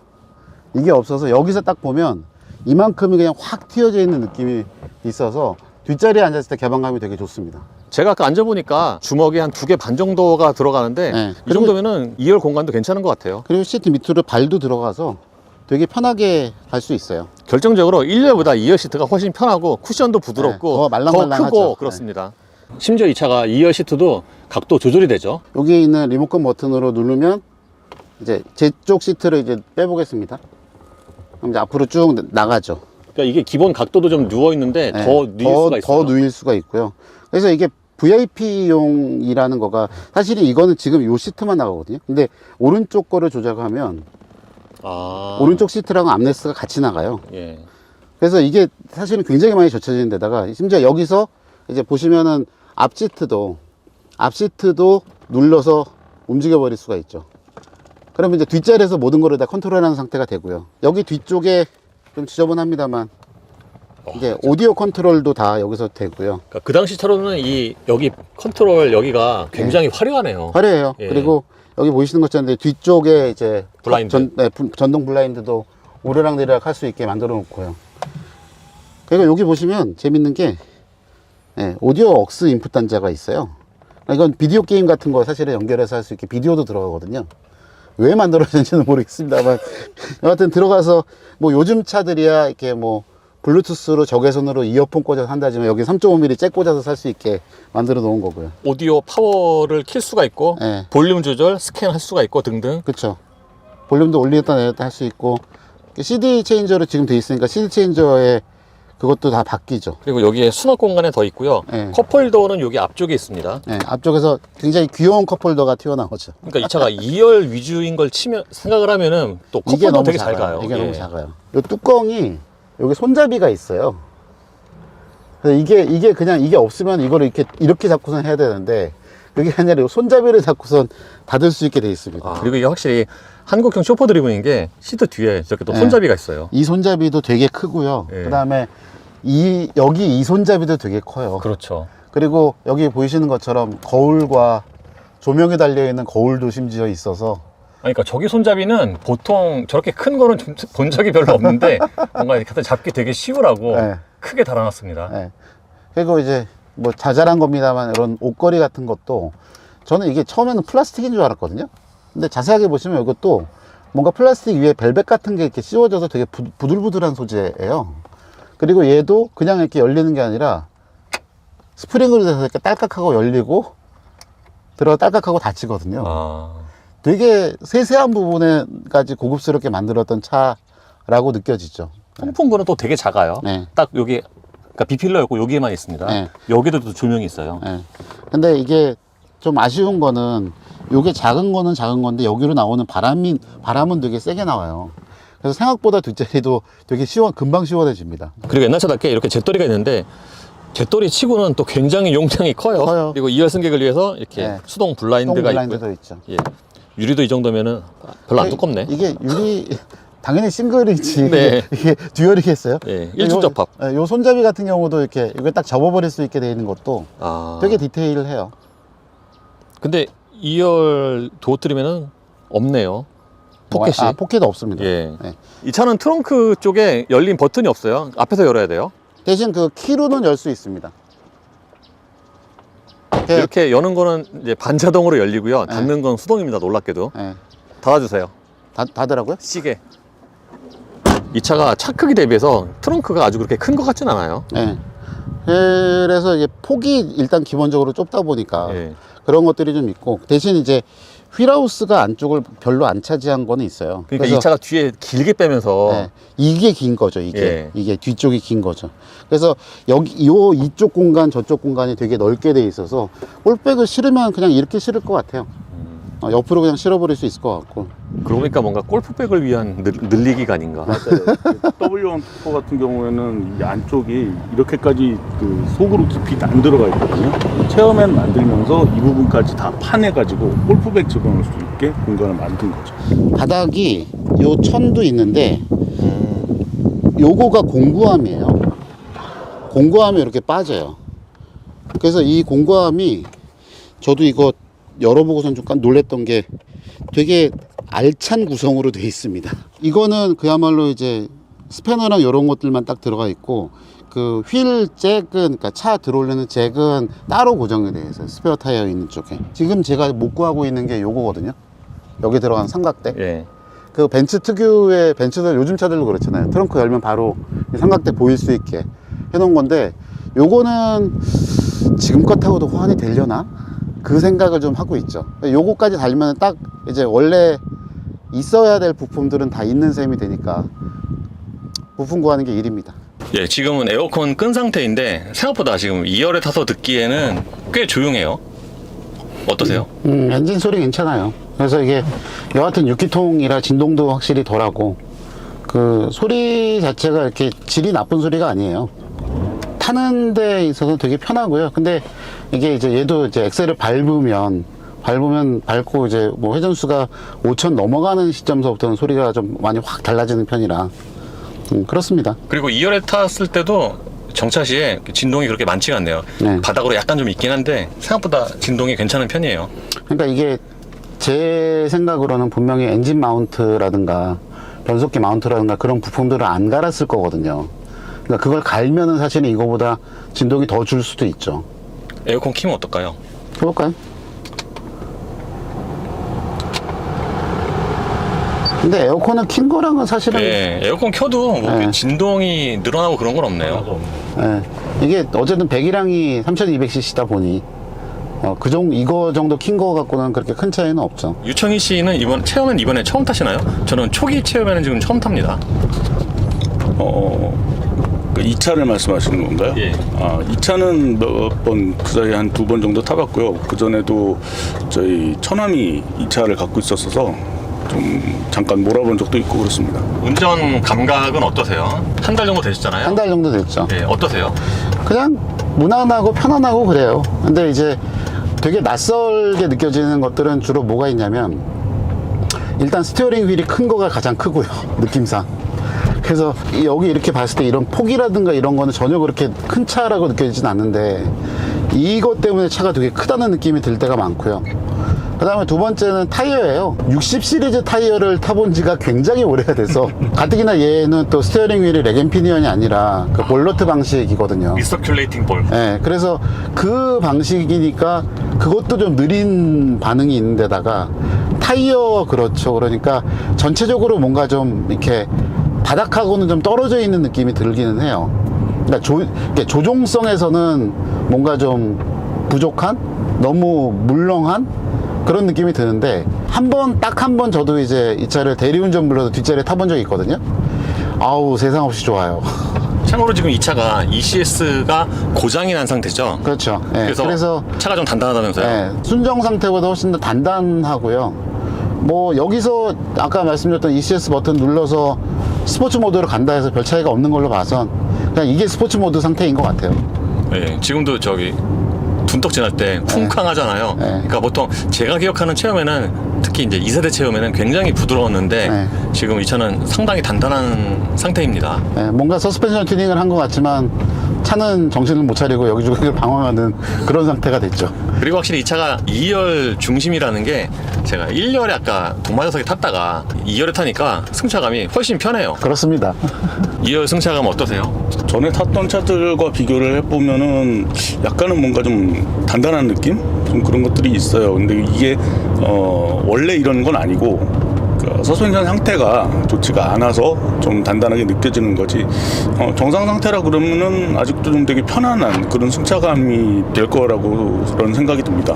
이게 없어서 여기서 딱 보면 이만큼이 그냥 확 튀어져 있는 느낌이 있어서 뒷자리에 앉았을 때 개방감이 되게 좋습니다. 제가 아까 앉아보니까 주먹이 한 2개 반 정도가 들어가는데 이 정도면은 2열 공간도 괜찮은 것 같아요. 그리고 시트 밑으로 발도 들어가서 되게 편하게 갈 수 있어요. 결정적으로 1열보다 2열 시트가 훨씬 편하고 쿠션도 부드럽고 더 말랑말랑하죠. 크고 그렇습니다. 심지어 이 차가 2열 시트도 각도 조절이 되죠. 여기 있는 리모컨 버튼으로 누르면 이제 제 쪽 시트를 이제 빼보겠습니다. 그럼 이제 앞으로 쭉 나가죠. 그러니까 이게 기본 각도도 좀 누워 있는데 더 누일 수가 있어요. 더 누일 수가 있고요. 그래서 이게 VIP용이라는 거가, 사실은 이거는 지금 요 시트만 나가거든요. 근데 오른쪽 거를 조작하면 오른쪽 시트랑 암레스가 같이 나가요. 예. 그래서 이게 사실은 굉장히 많이 젖혀지는 데다가, 심지어 여기서 이제 보시면은 앞 시트도 눌러서 움직여 버릴 수가 있죠. 그러면 이제 뒷자리에서 모든 거를 다 컨트롤하는 상태가 되고요. 여기 뒤쪽에 좀 지저분합니다만 이제 오디오 컨트롤도 다 여기서 되고요. 그러니까 그 당시 차로는 여기 컨트롤 여기가 굉장히 화려하네요. 화려해요. 그리고 여기 보이시는 것처럼 뒤쪽에 이제 블라인드. 전동 블라인드도 오르락내리락 할 수 있게 만들어 놓고요. 그리고 여기 보시면 재밌는 게 오디오 억스 인풋 단자가 있어요. 이건 비디오 게임 같은 거 사실은 연결해서 할 수 있게 비디오도 들어가거든요. 왜 만들어졌는지는 모르겠습니다만 여하튼 들어가서 뭐 요즘 차들이야 이렇게 뭐 블루투스로 적외선으로 이어폰 꽂아서 한다지만 여기 3.5mm 잭 꽂아서 살 수 있게 만들어 놓은 거고요. 오디오 파워를 킬 수가 있고 네. 볼륨 조절 스캔할 수가 있고 등등. 그쵸. 볼륨도 올렸다 내렸다 할 수 있고 CD 체인저로 지금 돼 있으니까 CD 체인저에 그것도 다 바뀌죠. 그리고 여기에 수납 공간에 더 있고요. 네. 컵홀더는 여기 앞쪽에 있습니다. 네, 앞쪽에서 굉장히 귀여운 컵홀더가 튀어나오죠. 그러니까 이 차가 2열 위주인 걸 생각을 하면은 또 이게 컵홀더 너무 되게 잘 작아요. 가요. 이게 예. 너무 작아요. 이 뚜껑이 여기 손잡이가 있어요. 그래서 이게 그냥 이게 없으면 이거를 이렇게 잡고선 해야 되는데 그게 아니라 이 손잡이를 잡고선 닫을 수 있게 돼 있습니다. 그리고 이게 확실히 한국형 쇼퍼 드리븐인 게 시트 뒤에 저렇게 또 네. 손잡이가 있어요. 이 손잡이도 되게 크고요. 예. 그다음에 여기 이 손잡이도 되게 커요. 그렇죠. 그리고 여기 보이시는 것처럼 거울과 조명이 달려있는 거울도 심지어 있어서 그러니까 저기 손잡이는 보통 저렇게 큰 거는 본 적이 별로 없는데 뭔가 이렇게 잡기 되게 쉬우라고 네. 크게 달아놨습니다. 네. 그리고 이제 뭐 자잘한 겁니다만 이런 옷걸이 같은 것도 저는 이게 처음에는 플라스틱인 줄 알았거든요. 근데 자세하게 보시면 이것도 뭔가 플라스틱 위에 벨벳 같은 게 이렇게 씌워져서 되게 부들부들한 소재예요. 그리고 얘도 그냥 이렇게 열리는 게 아니라 스프링으로 돼서 이렇게 딸깍하고 열리고 딸깍하고 닫히거든요. 되게 세세한 부분에까지 고급스럽게 만들었던 차라고 느껴지죠. 통풍구는 또 되게 작아요. 네. 딱 여기 그러니까 비필러였고 여기에만 있습니다. 네. 여기도 또 조명이 있어요. 네. 근데 이게 좀 아쉬운 거는 요게 작은 거는 작은 건데 여기로 나오는 바람은 되게 세게 나와요. 그래서 생각보다 뒷자리도 되게 금방 시원해집니다. 그리고 옛날 차답게 이렇게 잿더리가 있는데 잿더리 치고는 또 굉장히 용량이 커요. 커요. 그리고 2열 승객을 위해서 이렇게 네. 수동 블라인드가 블라인드도 있고요. 있죠. 예. 유리도 이 정도면은 별로 안 두껍네. 이게 유리 당연히 싱글이지. 네. 이게 듀얼이겠어요? 예, 일중 접합. 요 손잡이 같은 경우도 이렇게 이거 딱 접어버릴 수 있게 되어 있는 것도 되게 디테일해요. 근데 2열 도어 트림에는 없네요. 포켓이. 포켓 없습니다. 예. 네. 이 차는 트렁크 쪽에 열린 버튼이 없어요. 앞에서 열어야 돼요. 대신 그 키로는 열 수 있습니다. 이렇게 여는 거는 이제 반자동으로 열리고요. 닫는 건 수동입니다. 놀랍게도. 네. 닫아주세요. 닫으라고요? 시계. 이 차가 차 크기 대비해서 트렁크가 아주 그렇게 큰 것 같진 않아요. 네. 그래서 이게 폭이 일단 기본적으로 좁다 보니까 예. 그런 것들이 좀 있고 대신 이제 휠하우스가 안쪽을 별로 안 차지한 거는 있어요. 그러니까 그래서 이 차가 뒤에 길게 빼면서 네, 이게 긴 거죠. 이게 예. 뒤쪽이 긴 거죠. 그래서 이쪽 공간 저쪽 공간이 되게 넓게 돼 있어서 홀백을 실으면 그냥 이렇게 실을 것 같아요. 옆으로 그냥 실어버릴 수 있을 것 같고. 그러고 보니까 뭔가 골프백을 위한 늘리기가 아닌가. 맞아요. W1 투포 같은 경우에는 이 안쪽이 이렇게까지 그 속으로 깊이 안 들어가 있거든요. 체어맨 만들면서 이 부분까지 다 파내가지고 골프백 집어넣을 수 있게 공간을 만든 거죠. 바닥이 요 천도 있는데 요거가 공구함이에요. 공구함이 이렇게 빠져요. 그래서 이 공구함이 저도 이거 열어보고선 좀 놀랬던 게 되게 알찬 구성으로 되어 있습니다. 이거는 그야말로 이제 스패너랑 이런 것들만 딱 들어가 있고 그 휠 잭은 그러니까 차 들어올리는 잭은 따로 고정이 되어 있어요. 스페어 타이어 있는 쪽에. 지금 제가 못 구하고 있는 게 요거거든요. 여기 들어간 삼각대. 예. 그 벤츠 특유의 벤츠들 요즘 차들도 그렇잖아요. 트렁크 열면 바로 삼각대 보일 수 있게 해놓은 건데 요거는 지금껏 타고도 호환이 되려나? 그 생각을 좀 하고 있죠. 요거까지 달면 딱 이제 원래 있어야 될 부품들은 다 있는 셈이 되니까 부품 구하는 게 일입니다. 예, 지금은 에어컨 끈 상태인데 생각보다 지금 2열에 타서 듣기에는 꽤 조용해요. 어떠세요? 엔진 소리 괜찮아요. 그래서 이게 여하튼 6기통이라 진동도 확실히 덜하고 그 소리 자체가 이렇게 질이 나쁜 소리가 아니에요. 타는 데 있어서 되게 편하고요. 근데 이게 이제 얘도 이제 엑셀을 밟고 이제 뭐 회전수가 5,000 넘어가는 시점서부터는 소리가 좀 많이 확 달라지는 편이라 그렇습니다. 그리고 2열에 탔을 때도 정차 시에 진동이 그렇게 많지가 않네요. 네. 바닥으로 약간 좀 있긴 한데 생각보다 진동이 괜찮은 편이에요. 그러니까 이게 제 생각으로는 분명히 엔진 마운트라든가 변속기 마운트라든가 그런 부품들을 안 갈았을 거거든요. 그러니까 그걸 갈면은 사실은 이거보다 진동이 더 줄 수도 있죠. 에어컨 키면 어떨까요? 해볼까요? 근데 에어컨을 킨 거랑은 사실은 예, 에어컨 켜도 뭐 네. 진동이 늘어나고 그런 건 없네요. 예, 이게 어쨌든 배기량이 3200cc다 보니 이거 정도 킨 거 갖고는 그렇게 큰 차이는 없죠. 유청희 씨는 이번에 처음 타시나요? 저는 초기 체험에는 지금 처음 탑니다. 이 차를 말씀하시는 건가요? 예. 이 차는 몇 번, 그 사이에 한 2번 정도 타봤고요. 그전에도 저희 처남이 이 차를 갖고 있었어서 좀 잠깐 몰아본 적도 있고 그렇습니다. 운전 감각은 어떠세요? 한 달 정도 되셨잖아요? 한 달 정도 됐죠. 예, 어떠세요? 그냥 무난하고 편안하고 그래요. 근데 이제 되게 낯설게 느껴지는 것들은 주로 뭐가 있냐면, 일단 스티어링 휠이 큰 거가 가장 크고요. 느낌상. 그래서 여기 이렇게 봤을 때 이런 폭이라든가 이런 거는 전혀 그렇게 큰 차라고 느껴지진 않는데, 이것 때문에 차가 되게 크다는 느낌이 들 때가 많고요. 그 다음에 두 번째는 타이어예요. 60 시리즈 타이어를 타본 지가 굉장히 오래가 돼서, 가뜩이나 얘는 또 스티어링 휠이 레겐피니언이 아니라 그 볼로트 방식이거든요. 리서큘레이팅 볼. 네, 그래서 그 방식이니까 그것도 좀 느린 반응이 있는 데다가 타이어, 그렇죠. 그러니까 전체적으로 뭔가 좀 이렇게 바닥하고는 좀 떨어져 있는 느낌이 들기는 해요. 그러니까 이게 조종성에서는 뭔가 좀 부족한? 너무 물렁한? 그런 느낌이 드는데, 딱 한 번 저도 이제 이 차를 대리운전 불러서 뒷자리에 타본 적이 있거든요. 아우, 세상 없이 좋아요. 참고로 지금 이 차가 ECS가 고장이 난 상태죠. 그렇죠. 네, 그래서 차가 좀 단단하다면서요. 네, 순정 상태보다 훨씬 더 단단하고요. 뭐 여기서 아까 말씀드렸던 ECS 버튼 눌러서 스포츠 모드로 간다 해서 별 차이가 없는 걸로 봐선 그냥 이게 스포츠 모드 상태인 것 같아요. 예, 지금도 저기 둔떡 지날 때 쿵쾅 하잖아요. 네. 그러니까 보통 제가 기억하는 체험에는, 특히 이제 2세대 체험에는 굉장히 부드러웠는데 네. 지금 이 차는 상당히 단단한 상태입니다. 네, 뭔가 서스펜션 튜닝을 한 것 같지만 차는 정신을 못 차리고 여기저기 방황하는 그런 상태가 됐죠. 그리고 확실히 이 차가 2열 중심이라는 게, 제가 1열에 아까 동마저석에 탔다가 2열에 타니까 승차감이 훨씬 편해요. 그렇습니다. 2열 승차감 어떠세요? 전에 탔던 차들과 비교를 해보면은 약간은 뭔가 좀 단단한 느낌? 좀 그런 것들이 있어요. 근데 이게 원래 이런 건 아니고, 서스펜션 상태가 좋지가 않아서 좀 단단하게 느껴지는 거지, 정상 상태라 그러면은 아직도 좀 되게 편안한 그런 승차감이 될 거라고 그런 생각이 듭니다.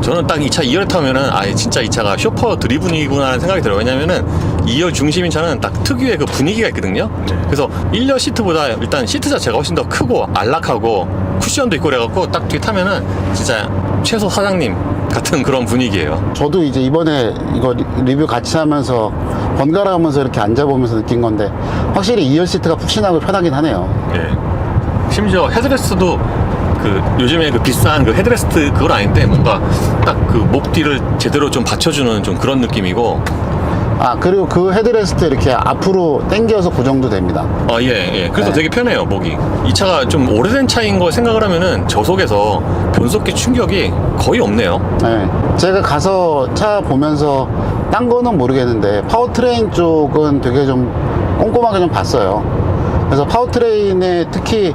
저는 딱 이 차 2열 타면은 진짜 이 차가 쇼퍼 드리븐이구나 하는 생각이 들어요. 왜냐면은 2열 중심인 차는 딱 특유의 그 분위기가 있거든요. 그래서 1열 시트보다 일단 시트 자체가 훨씬 더 크고 안락하고 쿠션도 있고 그래갖고 딱 뒤에 타면은 진짜 최소 사장님 같은 그런 분위기예요. 저도 이제 이번에 이거 리뷰 같이 하면서 번갈아 가면서 이렇게 앉아보면서 느낀 건데, 확실히 2열 시트가 푹신하고 편하긴 하네요. 예. 심지어 헤드레스트도 요즘에 비싼 헤드레스트 그건 아닌데, 뭔가 딱 목 뒤를 제대로 좀 받쳐주는 좀 그런 느낌이고. 그리고 그 헤드레스트 이렇게 앞으로 당겨서 고정도 됩니다. 예. 그래서 네. 되게 편해요, 목이. 이 차가 좀 오래된 차인 거 생각을 하면은 저속에서 변속기 충격이 거의 없네요. 네. 제가 가서 차 보면서 딴 거는 모르겠는데 파워트레인 쪽은 되게 좀 꼼꼼하게 좀 봤어요. 그래서 파워트레인에 특히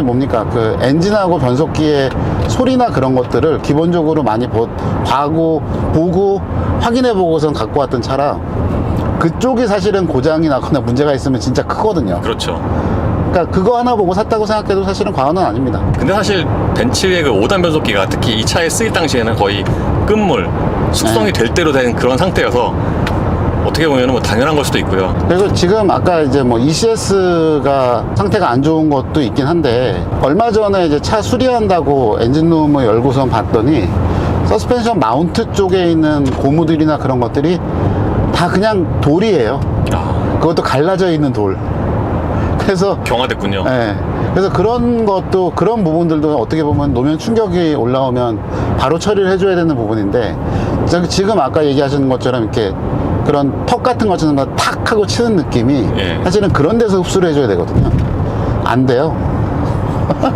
뭡니까, 그 엔진하고 변속기의 소리나 그런 것들을 기본적으로 많이 보고 확인해 보고선 갖고 왔던 차라, 그쪽이 사실은 고장이 나거나 문제가 있으면 진짜 크거든요. 그렇죠. 그러니까 그거 하나 보고 샀다고 생각해도 사실은 과언은 아닙니다. 근데 사실 벤츠의 5단 변속기가 특히 이 차에 쓰일 당시에는 거의 끝물, 숙성이 될 대로 된 그런 상태여서 어떻게 보면 당연한 걸 수도 있고요. 그리고 지금 아까 이제 ECS가 상태가 안 좋은 것도 있긴 한데, 얼마 전에 이제 차 수리한다고 엔진룸을 열고선 봤더니 서스펜션 마운트 쪽에 있는 고무들이나 그런 것들이 다 그냥 돌이에요. 그것도 갈라져 있는 돌. 그래서 경화됐군요. 네. 그래서 그런 부분들도 어떻게 보면 노면 충격이 올라오면 바로 처리를 해줘야 되는 부분인데, 지금 아까 얘기하신 것처럼 이렇게 그런 턱 같은 것처럼 탁 하고 치는 느낌이 사실은 그런 데서 흡수를 해줘야 되거든요. 안 돼요.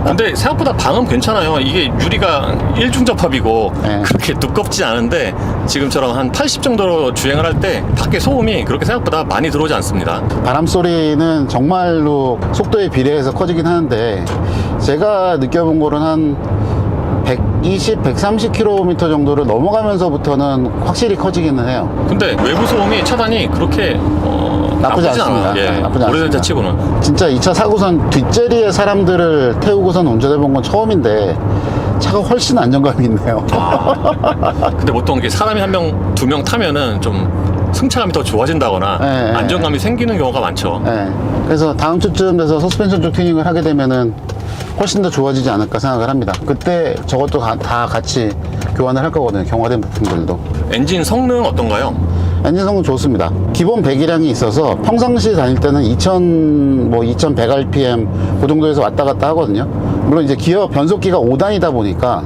근데 생각보다 방음 괜찮아요. 이게 유리가 1중접합이고 그렇게 두껍지 않은데, 지금처럼 한 80 정도로 주행을 할 때 밖에 소음이 그렇게 생각보다 많이 들어오지 않습니다. 바람 소리는 정말로 속도에 비례해서 커지긴 하는데, 제가 느껴본 거는 한 120, 130km 정도를 넘어가면서부터는 확실히 커지기는 해요. 근데 외부 소음이 차단이 그렇게 나쁘지 나쁘진 않습니다. 않아요. 예. 나쁘지 오래된 않습니다. 차 치고는. 진짜 이 차 사고선 뒷자리에 사람들을 태우고선 운전해본 건 처음인데 차가 훨씬 안정감이 있네요. 근데 보통 이렇게 사람이 한 명, 두 명 타면은 좀 승차감이 더 좋아진다거나 네, 안정감이 생기는 경우가 많죠. 네. 그래서 다음 주쯤 돼서 서스펜션 쪽 튜닝을 하게 되면은 훨씬 더 좋아지지 않을까 생각을 합니다. 그때 저것도 다 같이 교환을 할 거거든요. 경화된 부품들도. 엔진 성능 어떤가요? 엔진 성능 좋습니다. 기본 배기량이 있어서 평상시 다닐 때는 2100rpm 그 정도에서 왔다 갔다 하거든요. 물론 이제 기어 변속기가 5단이다 보니까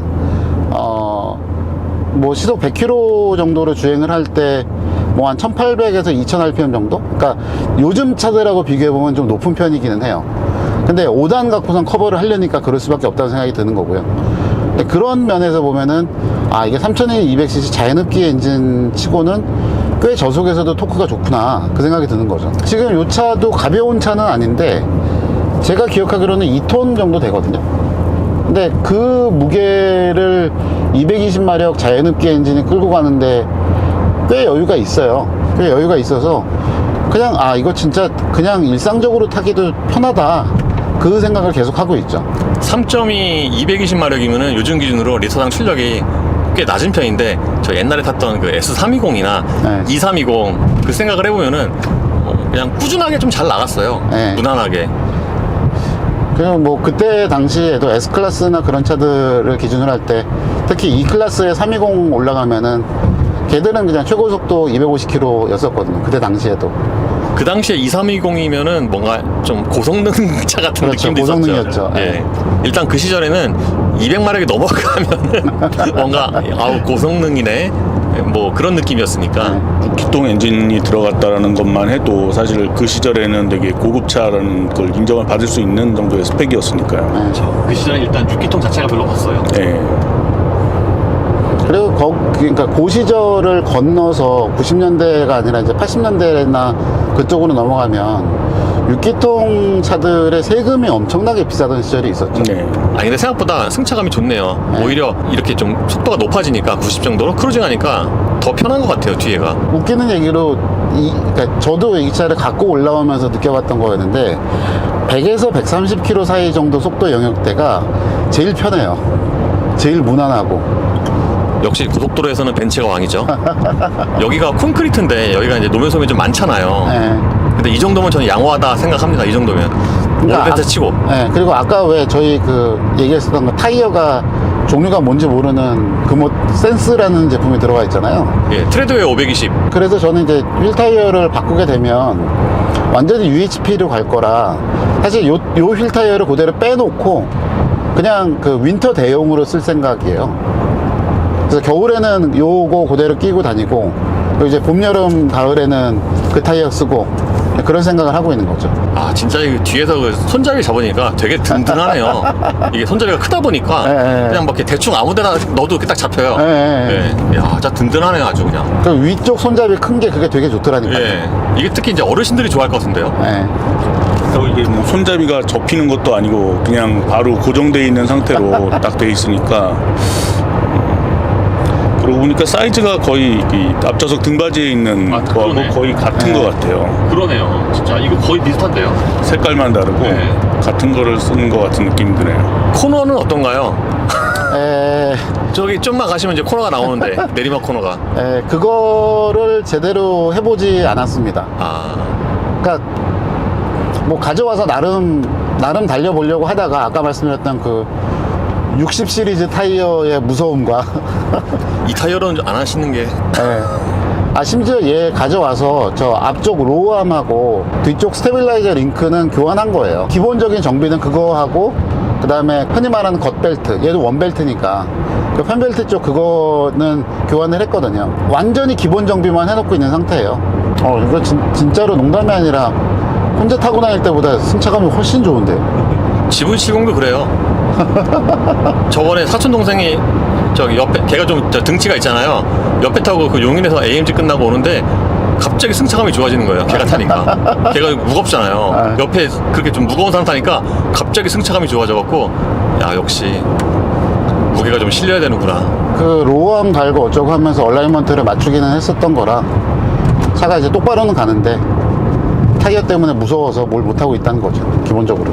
뭐 시속 100km 정도로 주행을 할 때 뭐 한 1800에서 2000rpm 정도? 그러니까 요즘 차들하고 비교해보면 좀 높은 편이기는 해요. 근데 5단 갖고선 커버를 하려니까 그럴 수밖에 없다는 생각이 드는 거고요. 근데 그런 면에서 보면은 이게 3200cc 자연흡기 엔진 치고는 꽤 저속에서도 토크가 좋구나 그 생각이 드는 거죠. 지금 이 차도 가벼운 차는 아닌데 제가 기억하기로는 2톤 정도 되거든요. 근데 그 무게를 220마력 자연흡기 엔진이 끌고 가는데 꽤 여유가 있어요. 꽤 여유가 있어서 그냥 이거 진짜 그냥 일상적으로 타기도 편하다 그 생각을 계속 하고 있죠. 3.2 220마력이면은 요즘 기준으로 리터당 출력이 꽤 낮은 편인데 저 옛날에 탔던 그 S320이나 네. 2320 그 생각을 해보면은 그냥 꾸준하게 좀 잘 나갔어요. 네. 무난하게. 그리고 뭐 그때 당시에도 S클래스나 그런 차들을 기준으로 할 때 특히 E클래스에 320 올라가면은 걔들은 그냥 최고 속도 250km 였었거든요. 그때 당시에도. 그 당시에 2320이면은 뭔가 좀 고성능 차 같은 그렇죠. 느낌도 고성능이었죠. 있었죠. 네. 예. 일단 그 시절에는 200마력이 넘어가면은 뭔가 고성능이네 뭐 그런 느낌이었으니까. 네. 6기통 엔진이 들어갔다라는 것만 해도 사실 그 시절에는 되게 고급차라는 걸 인정을 받을 수 있는 정도의 스펙이었으니까요. 그 시절에 일단 6기통 자체가 별로 없어요. 네. 그리고 그러니까 그 시절을 건너서 90년대가 아니라 이제 80년대나 그쪽으로 넘어가면 6기통 차들의 세금이 엄청나게 비싸던 시절이 있었죠. 네. 근데 생각보다 승차감이 좋네요. 네. 오히려 이렇게 좀 속도가 높아지니까 90 정도로 크루징하니까 더 편한 것 같아요. 뒤에가. 웃기는 얘기로 그러니까 저도 이 차를 갖고 올라오면서 느껴봤던 거였는데 100에서 130km 사이 정도 속도 영역대가 제일 편해요. 제일 무난하고. 역시 고속도로에서는 벤츠가 왕이죠. 여기가 콘크리트인데 여기가 이제 노면소음이 좀 많잖아요. 네. 근데 이 정도면 저는 양호하다 생각합니다. 이 정도면. 오래된 차 치고. 네, 그리고 아까 왜 저희 그 얘기했었던 거 타이어가 종류가 뭔지 모르는 그 뭐 센스라는 제품이 들어가 있잖아요. 예, 트레드웨어 520. 그래서 저는 이제 휠 타이어를 바꾸게 되면 완전히 UHP로 갈 거라 사실 요 휠 타이어를 그대로 빼놓고 그냥 그 윈터 대용으로 쓸 생각이에요. 그래서 겨울에는 요거 그대로 끼고 다니고 그리고 이제 봄, 여름, 가을에는 그 타이어 쓰고 그런 생각을 하고 있는 거죠. 진짜 이 뒤에서 그 손잡이 잡으니까 되게 든든하네요. 이게 손잡이가 크다 보니까 네. 그냥 막 이렇게 대충 아무데나 넣어도 이렇게 딱 잡혀요. 네. 예. 야, 진짜 든든하네요, 아주 그냥. 그 위쪽 손잡이 큰 게 그게 되게 좋더라니까요. 예. 이게 특히 이제 어르신들이 좋아할 것 같은데요. 네. 그리고 이게 뭐 손잡이가 접히는 것도 아니고 그냥 바로 고정되어 있는 상태로 딱 돼 있으니까 그러고 보니까 사이즈가 거의 이 앞좌석 등받이에 있는 거하고 그러네. 거의 같은 것 같아요. 그러네요. 진짜 이거 거의 비슷한데요. 색깔만 다르고 네. 같은 거를 쓰는 것 같은 느낌이 드네요. 코너는 어떤가요? 에, 저기 좀만 가시면 이제 코너가 나오는데 내리막 코너가. 그거를 제대로 해보지 않았습니다. 그러니까 뭐 가져와서 나름 달려보려고 하다가 아까 말씀드렸던 그 60 시리즈 타이어의 무서움과 이 타이어로는 안 하시는 게. 심지어 얘 가져와서 저 앞쪽 로우암하고 뒤쪽 스테빌라이저 링크는 교환한 거예요. 기본적인 정비는 그거 하고 그 다음에 흔히 말하는 겉벨트, 얘도 원벨트니까 그 펜벨트 쪽 그거는 교환을 했거든요. 완전히 기본 정비만 해놓고 있는 상태예요. 이거 진짜로 농담이 아니라 혼자 타고 다닐 때보다 승차감이 훨씬 좋은데요. 지분 시공도 그래요. 저번에 사촌 동생이 저기 옆에 걔가 좀 등치가 있잖아요. 옆에 타고 그 용인에서 AMG 끝나고 오는데 갑자기 승차감이 좋아지는 거예요. 걔가 타니까. 걔가 무겁잖아요. 옆에 그렇게 좀 무거운 사람 타니까 갑자기 승차감이 좋아져갖고 야 역시 무게가 좀 실려야 되는구나. 그 로어암 달고 어쩌고 하면서 얼라이먼트를 맞추기는 했었던 거라 차가 이제 똑바로는 가는데 타이어 때문에 무서워서 뭘 못하고 있다는 거죠, 기본적으로.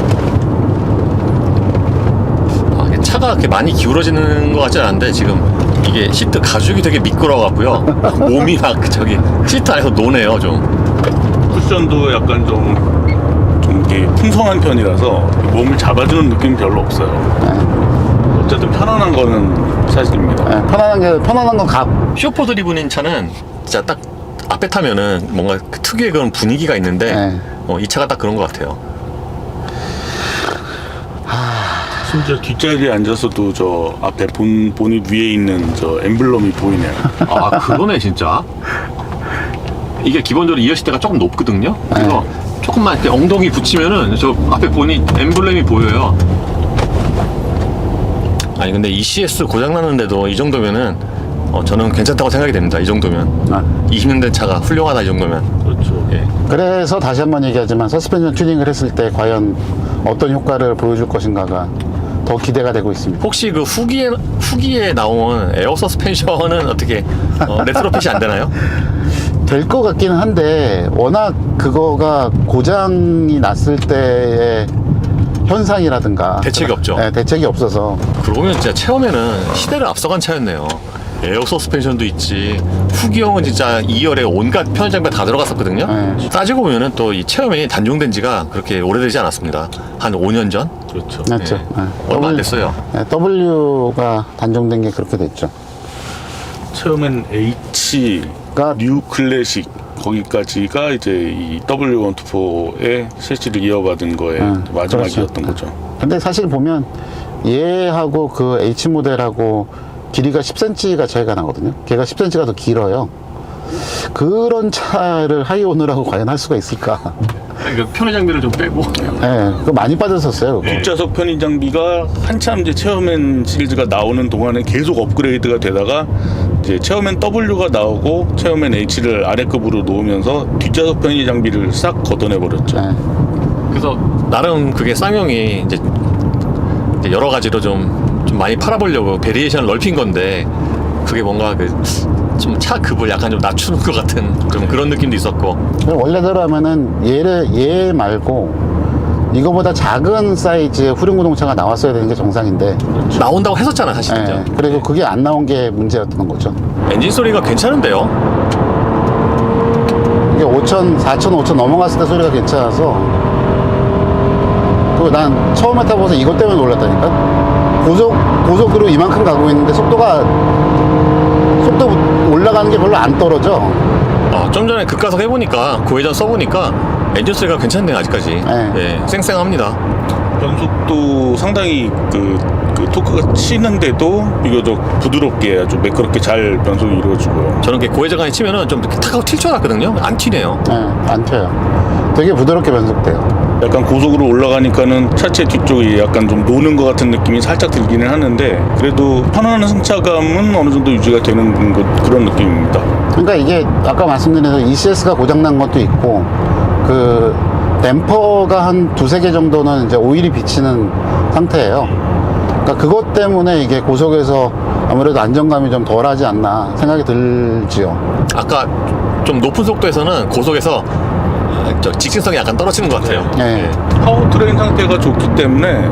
이게 차가 그렇게 많이 기울어지는 것 같지 않은데 지금 이게 시트 가죽이 되게 미끄러워갖고요. 몸이 막 저기 시트 안에서 노네요 좀. 쿠션도 약간 좀 이게 풍성한 편이라서 몸을 잡아주는 느낌이 별로 없어요. 어쨌든 편안한 거는 사실입니다. 네, 편안한 건 값. 슈퍼 드리븐인 차는 진짜 딱 앞에 타면은 뭔가 그 특유의 그런 분위기가 있는데 네. 이 차가 딱 그런 것 같아요. 심지어 뒷자리에 앉아서도 저 앞에 보닛 위에 있는 저 엠블럼이 보이네요. 아 그러네 진짜. 이게 기본적으로 이어 시트가 조금 높거든요. 그래서 조금만 이렇게 엉덩이 붙이면은 저 앞에 보니 엠블렘이 보여요. 아니 근데 ECS 고장 났는데도 이 정도면은 저는 괜찮다고 생각이 됩니다. 이 정도면 20년 된 차가 훌륭하다 이 정도면. 그렇죠. 예. 그래서 다시 한번 얘기하지만 서스펜션 튜닝을 했을 때 과연 어떤 효과를 보여줄 것인가가 더 기대가 되고 있습니다. 혹시 그 후기에 나온 에어 서스펜션은 어떻게 레트로핏이 안 되나요? 될 것 같기는 한데 워낙 그거가 고장이 났을 때의 현상이라든가 대책이 없죠. 네, 대책이 없어서. 그러면 진짜 체험에는 시대를 앞서간 차였네요. 에어 서스펜션도 있지. 후기형은 진짜 2열에 온갖 편의 장비가 다 들어갔었거든요. 네. 따지고 보면은 또 이 체험이 단종된 지가 그렇게 오래되지 않았습니다. 한 5년 전? 그렇죠. 맞죠. 네. 얼마 안 됐어요. 네, W가 단종된 게 그렇게 됐죠. 처음엔 H가 뉴 클래식 거기까지가 이제 이 W124의 셰시를 이어받은 거에 마지막이었던 그렇죠. 거죠. 근데 사실 보면 얘하고 그 H 모델하고 길이가 10cm가 차이가 나거든요. 걔가 10cm가 더 길어요. 그런 차를 하이오너라고 과연 할 수가 있을까? 그러니까 편의 장비를 좀 빼고. 네, 그거 많이 빠졌었어요. 그거. 뒷좌석 편의 장비가 한참 이제 체어맨 시리즈가 나오는 동안에 계속 업그레이드가 되다가 이제 체어맨 W가 나오고 체어맨 H를 아래급으로 놓으면서 뒷좌석 편의 장비를 싹 걷어내 버렸죠. 네. 그래서 나름 그게 쌍용이 이제 여러 가지로 좀 많이 팔아보려고 베리에이션을 넓힌 건데 그게 뭔가 좀 차 급을 약간 좀 낮추는 것 같은 좀 그런 느낌도 있었고. 원래대로 하면은 얘 말고 이거보다 작은 사이즈의 후륜구동차가 나왔어야 되는 게 정상인데. 나온다고 했었잖아 사실. 네, 그리고 그게 안 나온 게 문제였던 거죠. 엔진 소리가 괜찮은데요? 이게 5천, 4천, 5천 넘어갔을 때 소리가 괜찮아서 그 난 처음에 타보면서 이것 때문에 놀랐다니까. 고속으로 이만큼 가고 있는데 속도 올라가는 게 별로 안 떨어져. 좀 전에 급가속 해보니까 고회전 써보니까 엔진 소리가 괜찮네요 아직까지. 네. 네, 쌩쌩합니다. 변속도 상당히 그 토크가 치는데도 비교적 부드럽게 아주 매끄럽게 잘 변속이 이루어지고요. 저는 고회전까지 치면은 좀 이렇게 탁 하고 튈 줄 알았거든요. 안 튀네요. 네, 안 튀어요. 되게 부드럽게 변속돼요. 약간 고속으로 올라가니까는 차체 뒤쪽이 약간 좀 노는 것 같은 느낌이 살짝 들기는 하는데 그래도 편안한 승차감은 어느 정도 유지가 되는 그런 느낌입니다. 그러니까 이게 아까 말씀드린 대로 ECS가 고장난 것도 있고 그 댐퍼가 한 두세 개 정도는 이제 오일이 비치는 상태예요. 그러니까 그것 때문에 이게 고속에서 아무래도 안정감이 좀 덜하지 않나 생각이 들지요. 아까 좀 높은 속도에서는 고속에서 직진성이 약간 떨어지는 것 같아요. 네. 파워트레인 상태가 좋기 때문에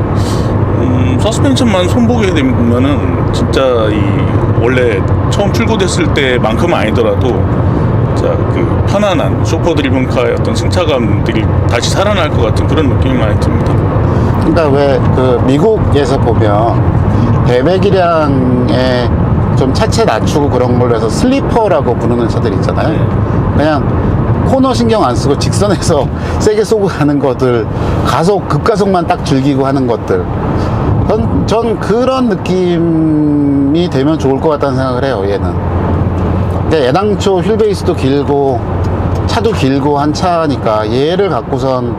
서스펜션만 손보게 되면은 진짜 이 원래 처음 출고됐을 때만큼은 아니더라도 진짜 그 편안한 슈퍼 드리븐카의 어떤 승차감들이 다시 살아날 것 같은 그런 느낌이 많이 듭니다. 그러니까 왜 그 미국에서 보면 배배기량에 좀 차체 낮추고 그런 걸로 해서 슬리퍼라고 부르는 차들 있잖아요. 그냥 코너 신경 안 쓰고 직선에서 세게 쏘고 가는 것들, 급가속만 딱 즐기고 하는 것들. 전 그런 느낌이 되면 좋을 것 같다는 생각을 해요, 얘는. 그러니까 애당초 휠베이스도 길고, 차도 길고 한 차니까 얘를 갖고선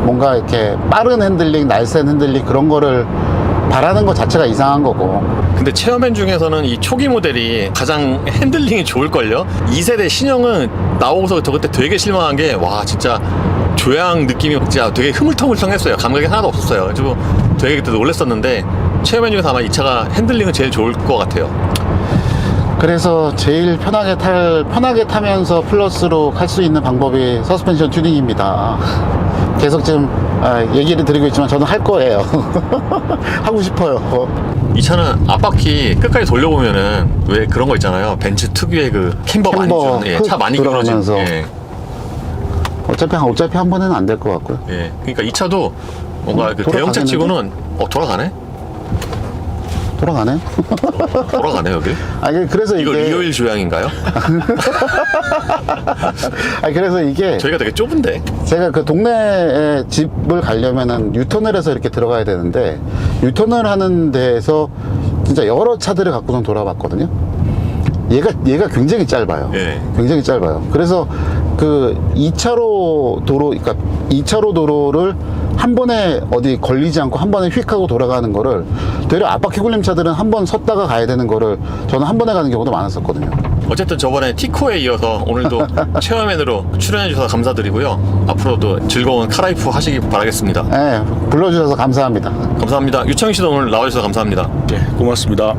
뭔가 이렇게 빠른 핸들링, 날쌘 핸들링 그런 거를 바라는 것 자체가 이상한 거고. 근데 체어맨 중에서는 이 초기 모델이 가장 핸들링이 좋을걸요? 2세대 신형은 나오고서 저 그때 되게 실망한 게 와 진짜 조향 느낌이 진짜 되게 흐물텅물텅했어요. 감각이 하나도 없었어요. 그래서 되게 그때 놀랬었는데 체험형 중에서 아마 이 차가 핸들링은 제일 좋을 것 같아요. 그래서 제일 편하게 타면서 플러스로 할 수 있는 방법이 서스펜션 튜닝입니다. 계속 지금 얘기를 드리고 있지만 저는 할 거예요. 하고 싶어요. 이 차는 앞바퀴 끝까지 돌려보면은 왜 그런 거 있잖아요. 벤츠 특유의 그 캠버 많이 캠버 주는, 차 많이 기울어진. 들어가면서. 예. 어차피 한 번에는 안 될 것 같고요. 예. 그러니까 이 차도 뭔가 그 대형차 돌아가겠는데? 치고는 돌아가네? 돌아가네. 돌아가네 여기? 아니 그래서 이거 이게 리오일 조향인가요? 아니 그래서 이게 저희가 되게 좁은데. 제가 그 동네에 집을 가려면은 유턴을 해서 이렇게 들어가야 되는데 유턴을 하는 데에서 진짜 여러 차들을 갖고는 돌아봤거든요. 얘가 굉장히 짧아요. 예. 굉장히 짧아요. 그래서 그 2차로 도로, 그러니까 2차로 도로를 한 번에 어디 걸리지 않고 한 번에 휙 하고 돌아가는 거를 되려 앞바퀴 굴림 차들은 한 번 섰다가 가야 되는 거를 저는 한 번에 가는 경우도 많았었거든요. 어쨌든 저번에 티코에 이어서 오늘도 체험맨으로 출연해 주셔서 감사드리고요. 앞으로도 즐거운 카라이프 하시기 바라겠습니다. 네, 불러주셔서 감사합니다. 감사합니다. 유창희 씨도 오늘 나와주셔서 감사합니다. 네, 고맙습니다.